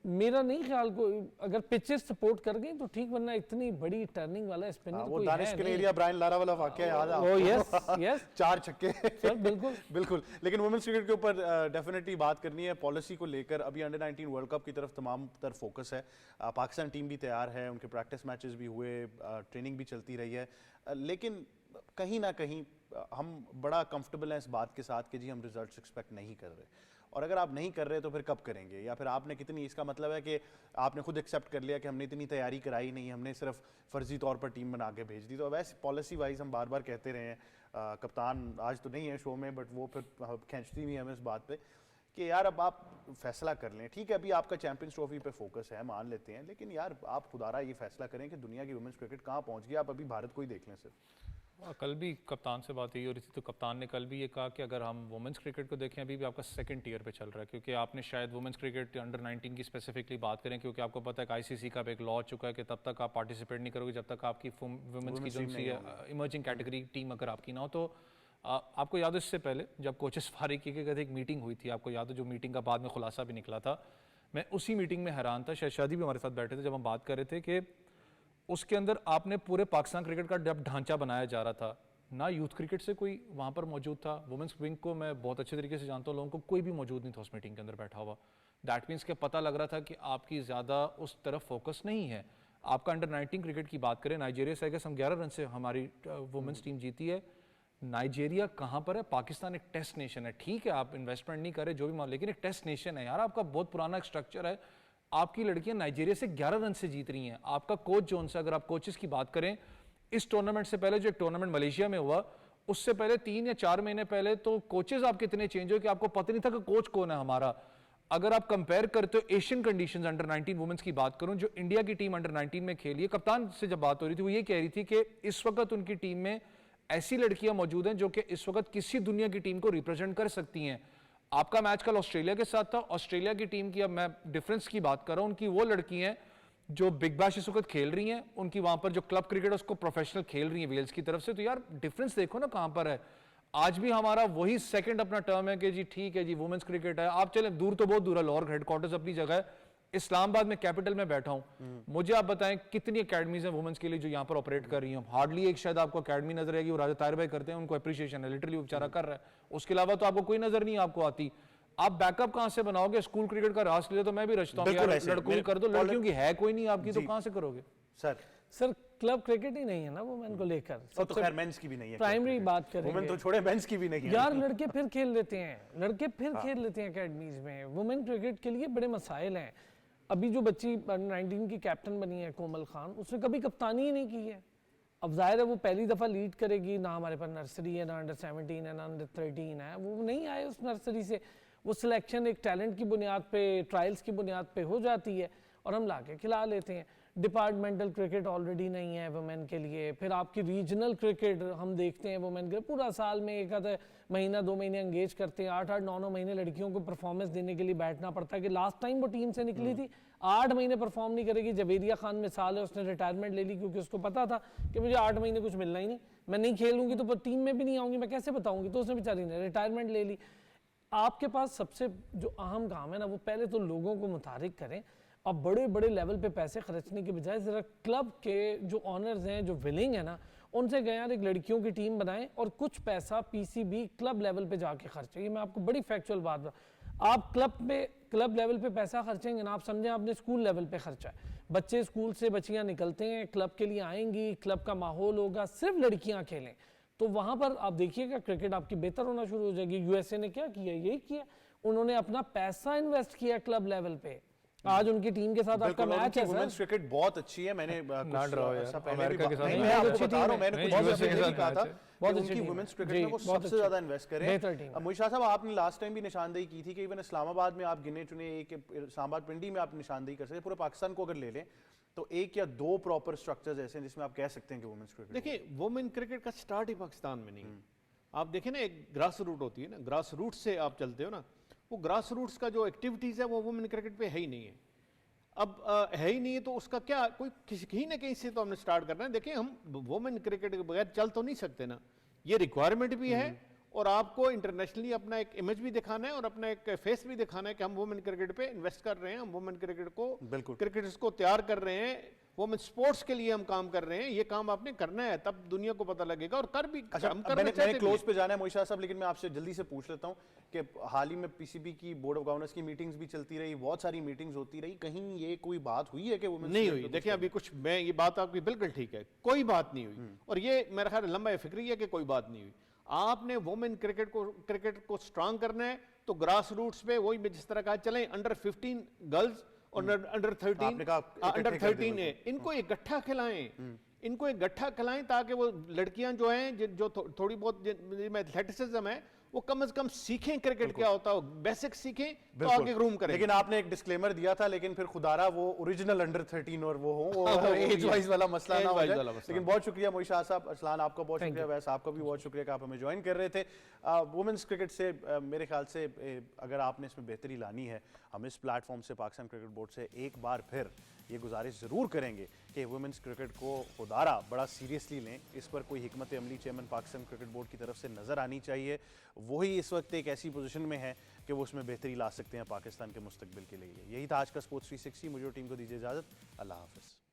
मेरा नहीं ख्याल को अगर पिचेस सपोर्ट कर गई तो ठीक, वरना इतनी बड़ी टर्निंग वाला स्पिनर वो कोई दानिश है कनेरिया ब्रायन लारा वाला वाकया याद है ओ आपको? यस यस 4 छक्के सर, बिल्कुल। बिल्कुल। लेकिन वुमेन्स क्रिकेट के ऊपर डेफिनेटली बात करनी है, पॉलिसी को लेकर। अभी अंडर 19 वर्ल्ड कप की तरफ तमाम तरफ फोकस है। पाकिस्तान टीम भी तैयार है, उनके प्रैक्टिस मैचेस भी हुए, ट्रेनिंग भी चलती रही है, लेकिन कहीं ना कहीं हम बड़ा कंफर्टेबल हैं इस बात के साथ कि जी हम रिजल्ट्स एक्सपेक्ट नहीं कर रहे। और अगर आप नहीं कर रहे तो फिर कब करेंगे, या फिर आपने कितनी, इसका मतलब है कि आपने खुद एक्सेप्ट कर लिया कि हमने इतनी तैयारी कराई नहीं, हमने सिर्फ फर्जी तौर पर टीम बना के भेज दी। तो वैसे पॉलिसी वाइज हम बार बार कहते रहे हैं, कप्तान आज तो नहीं है शो में, बट वो फिर खींचती भी हमें इस बात पे कि यार अब आप फैसला कर लें। ठीक है, अभी आपका चैंपियंस ट्रॉफी पे फोकस है, मान लेते हैं, लेकिन यार आप खुदारा ये फैसला करें कि दुनिया की वुमेन्स क्रिकेट कहाँ पहुँच गई। आप अभी भारत को ही देख लें सिर्फ। कल भी कप्तान से बात हुई और इसी, तो कप्तान ने कल भी ये कहा कि अगर हम वुमेंस क्रिकेट को देखें अभी भी आपका सेकंड टीयर पे चल रहा है, क्योंकि आपने शायद वुमेंस क्रिकेट अंडर 19 की स्पेसिफिकली बात करें, क्योंकि आपको पता है कि आईसीसी का एक लॉ चुका है कि तब तक आप पार्टिसिपेट नहीं करोगे जब तक आपकी वुमेंस की जो इमर्जिंग कैटेगरी टीम अगर आपकी ना हो। तो आपको याद हो इससे पहले जब कोचेस फारिग की गए थे, एक मीटिंग हुई थी, आपको याद हो, जो मीटिंग का बाद में खुलासा भी निकला था। मैं उसी मीटिंग में हैरान था, शायद शादी भी हमारे साथ बैठे थे जब हम बात कर रहे थे कि उसके अंदर आपने पूरे पाकिस्तान क्रिकेट का जब ढांचा बनाया जा रहा था, ना यूथ क्रिकेट से कोई वहाँ पर मौजूद था। वुमेंस विंग को मैं बहुत अच्छे तरीके से जानता हूँ, लोगों को कोई भी मौजूद नहीं था उस मीटिंग के अंदर बैठा हुआ। दैट मीन्स के पता लग रहा था कि आपकी ज़्यादा उस तरफ फोकस नहीं है। आपका अंडर 19 क्रिकेट की बात करें, नाइजीरिया से हम 11 रन से हमारी वुमेंस टीम जीती है। नाइजीरिया कहाँ पर है? पाकिस्तान एक टेस्ट नेशन है, ठीक है आप इन्वेस्टमेंट नहीं करे जो भी मान, लेकिन एक टेस्ट नेशन है यार, आपका बहुत पुराना स्ट्रक्चर है। आपकी लड़कियां नाइजीरिया से 11 रन से जीत रही हैं। आपका कोच जोन से, अगर आप कोचेस की बात करें, इस टूर्नामेंट से पहले जो एक टूर्नामेंट मलेशिया में हुआ, उससे पहले 3 या 4 महीने पहले तो कोचेस आपके इतने चेंज हो कि आपको पता नहीं था कि कोच कौन है हमारा। अगर आप कंपेयर करते हो एशियन कंडीशंस, अंडर 19 वुमेन्स की बात करूं जो इंडिया की टीम अंडर 19 में खेली है, कप्तान से जब बात हो रही थी वो ये कह रही थी कि इस वक्त उनकी टीम में ऐसी लड़कियां मौजूद हैं जो कि इस वक्त किसी दुनिया की टीम को रिप्रेजेंट कर सकती हैं। आपका मैच कल ऑस्ट्रेलिया के साथ था, ऑस्ट्रेलिया की टीम की, अब मैं डिफरेंस की बात कर रहा हूं, उनकी वो लड़की हैं जो बिग बैश इस वक्त खेल रही हैं, उनकी वहां पर जो क्लब क्रिकेट है उसको प्रोफेशनल खेल रही है वेल्स की तरफ से। तो यार डिफरेंस देखो ना कहां पर है। आज भी हमारा वही सेकंड अपना टर्म है कि जी ठीक है जी वुमेन्स क्रिकेट है, आप चले दूर तो बहुत दूर है, लाहौर हेडक्वार्टर्स अपनी जगह है, इस्लामाबाद में कैपिटल में बैठा हूं, मुझे आप बताएं कितनी अकेडमीज हैं वुमेन्स के लिए जो यहाँ पर ऑपरेट कर रही हैं? हार्डली एक शायद आपको अकेडमी नजर आएगी, वो राजा ताहिर भाई करते हैं, उनको अप्रिशिएशन है, लिटरली बेचारा कर रहा है, उसके अलावा तो आपको कोई नजर नहीं आपको आती। आप बैकअप कहां से बनाओगे? स्कूल क्रिकेट का रास ले तो मैं भी रचता हूं यार, लड़कों की कर दो, लड़कियों की है कोई नहीं आपकी, तो कहां से करोगे? सर क्लब क्रिकेट ही नहीं है ना वुमेन को लेकर, तो खैर मेंस की भी नहीं है, प्राइमरी बात करेंगे, वुमेन तो छोड़े मेंस की भी नहीं है यार। लड़के फिर खेल लेते हैं, लड़के फिर खेल लेते हैं अकेडमीज में। वुमेन क्रिकेट के लिए बड़े मसाइल हैं। अभी जो बच्ची 19 की कैप्टन बनी है कोमल खान, उसने कभी कप्तानी ही नहीं की है। अब जाहिर है वो पहली दफ़ा लीड करेगी, ना हमारे पास नर्सरी है, ना अंडर 17 है, ना अंडर 13 है, वो नहीं आए उस नर्सरी से। वो सिलेक्शन एक टैलेंट की बुनियाद पे, ट्रायल्स की बुनियाद पे हो जाती है और हम ला के खिला लेते हैं। डिपार्टमेंटल क्रिकेट ऑलरेडी नहीं है वुमेन के लिए। फिर आपकी रीजनल क्रिकेट हम देखते हैं वुमेन के पूरा साल में एक आधा महीना 2 महीने एंगेज करते हैं, 8-8 9-9 महीने लड़कियों को परफॉर्मेंस देने के लिए बैठना पड़ता है कि लास्ट टाइम वो टीम से निकली थी 8 महीने परफॉर्म नहीं करेगी। जवेरिया खान मिसाल है, उसने रिटायरमेंट ले ली क्योंकि उसको पता था कि मुझे 8 महीने कुछ मिलना ही नहीं, मैं नहीं खेलूंगी तो टीम में भी नहीं आऊंगी, मैं कैसे बताऊंगी, तो उसने बेचारी ने रिटायरमेंट ले ली। आपके पास सबसे जो अहम काम है ना, वो पहले तो लोगों को मुतारिक करें। अब बड़े बड़े लेवल पे पैसे खर्चने के बजाय ज़रा क्लब के जो ऑनर्स हैं, जो विलिंग है ना, उनसे गए यार एक लड़कियों की टीम बनाएं और कुछ पैसा पीसीबी क्लब लेवल पे जाके खर्चे। ये मैं आपको बड़ी फैक्चुअल बात बताऊं, आप क्लब लेवल पे पैसा खर्चेंगे ना, आप समझें आपने स्कूल लेवल पे खर्चा है। बच्चे स्कूल से बच्चियां निकलते हैं, क्लब के लिए आएंगी, क्लब का माहौल होगा, सिर्फ लड़कियां खेलें, तो वहां पर आप देखिएगा क्रिकेट आपकी बेहतर होना शुरू हो जाएगी। यूएसए ने क्या किया, यही किया, उन्होंने अपना पैसा इन्वेस्ट किया क्लब लेवल पे। आज उनकी टीम के साथ आपका मैच है सर। वुमेन्स क्रिकेट बहुत अच्छी है, मैंने अमेरिका के साथ मैं आपको बता रहा हूं, मैंने कुछ बहुत यूएसए के साथ कहा था बहुत कि अच्छी उनकी टीम वुमेन्स है। क्रिकेट जी, में वो बहुत सबसे अच्छी ज्यादा इन्वेस्ट बेहतर टीम करें। मुईशा साहब, आपने लास्ट टाइम भी निशानदेही की थी कि इवन इस्लामाबाद में आप गिने चुने एक इस्लामाबाद पिंडी में आप निशानदेही कर सकते, पूरे पाकिस्तान को अगर ले लें तो 1 या 2 प्रॉपर स्ट्रक्चर्स ऐसे हैं जिसमें आप कह सकते हैं कि वुमेन्स क्रिकेट। देखिए वुमेन क्रिकेट का स्टार्ट ही पाकिस्तान में नहीं है। आप देखें ना, एक ग्रास रूट होती है ना, ग्रास रूट से आप चलते हो ना, वो ग्रास रूट्स का जो एक्टिविटीज़ है वो वुमेन क्रिकेट पे है ही नहीं है। अब है ही नहीं है तो उसका क्या, कोई किसी कहीं ना कहीं से तो हमने स्टार्ट करना है। देखिए, हम वुमेन क्रिकेट के बगैर चल तो नहीं सकते ना, ये रिक्वायरमेंट भी है और आपको इंटरनेशनली अपना एक इमेज भी दिखाना है और अपना एक फेस भी दिखाना है कि हम वुमेन क्रिकेट पे इन्वेस्ट कर रहे हैं, हम वुमेन क्रिकेट को, बिल्कुल, क्रिकेटर्स को तैयार कर रहे हैं, वुमेन स्पोर्ट्स के लिए हम काम कर रहे हैं। ये काम आपने करना है, तब दुनिया को पता लगेगा और कर भी, अच्छा, हम अब करना मैंने चाहते भी क्लोज हैं। पे जाना है मोइशा साहब, लेकिन मैं आपसे जल्दी से पूछ लेता हूं कि हाल ही में पीसीबी की बोर्ड ऑफ गवर्नर्स की मीटिंग्स भी चलती रही, बहुत सारी मीटिंग्स होती रही, कहीं ये कोई बात हुई है कि वुमेन नहीं हुई। देखिए, अभी कुछ, मैं, ये बात आपकी बिल्कुल ठीक है, कोई बात नहीं हुई और ये मेरा ख्याल लंबा फिक्री है कि कोई बात नहीं हुई। आपने वुमेन क्रिकेट को स्ट्रांग करना है तो ग्रास रूट्स पे वही मैं जिस तरह कहा चलें, अंडर 15 गर्ल्स और अंडर 13, आपने कहा अंडर इकट्ठे कर दिए 13 है, इनको इकट्ठा खिलाएं, इनको एक गट्ठा खिलाएं ताकि वो लड़कियां जो हैं, जो थोड़ी बहुत जिनमें एथलेटिसिज्म है, वो कम से कम सीखें क्रिकेट क्या होता है, बेसिक सीखें तो आगे ग्रूम करें। लेकिन आपने एक डिस्क्लेमर दिया था, लेकिन फिर खुदारा वो ओरिजिनल अंडर 13 और वो हो एज वाइज वाला मसला ना हो जाए। लेकिन बहुत शुक्रिया मोइशा साहब, अरसलान आपका बहुत शुक्रिया, वैसे आपका भी बहुत शुक्रिया कि आप हमें ज्वाइन कर रहे थे। वुमेन्स क्रिकेट से मेरे ख्याल से अगर आपने इसमें बेहतरी लानी है, हम इस प्लेटफॉर्म से, पाकिस्तान क्रिकेट बोर्ड से एक बार फिर ये गुजारिश ज़रूर करेंगे कि वुमेन्स क्रिकेट को खुदारा बड़ा सीरियसली लें। इस पर कोई हिकमत अमली चेयरमैन पाकिस्तान क्रिकेट बोर्ड की तरफ से नज़र आनी चाहिए। वही इस वक्त एक ऐसी पोजीशन में है कि वो उसमें बेहतरी ला सकते हैं पाकिस्तान के मुस्तकबिल के लिए। यही था आज का स्पोर्ट्स 360। मुझे और टीम को दीजिए इजाज़त। अल्लाह हाफ़िज़।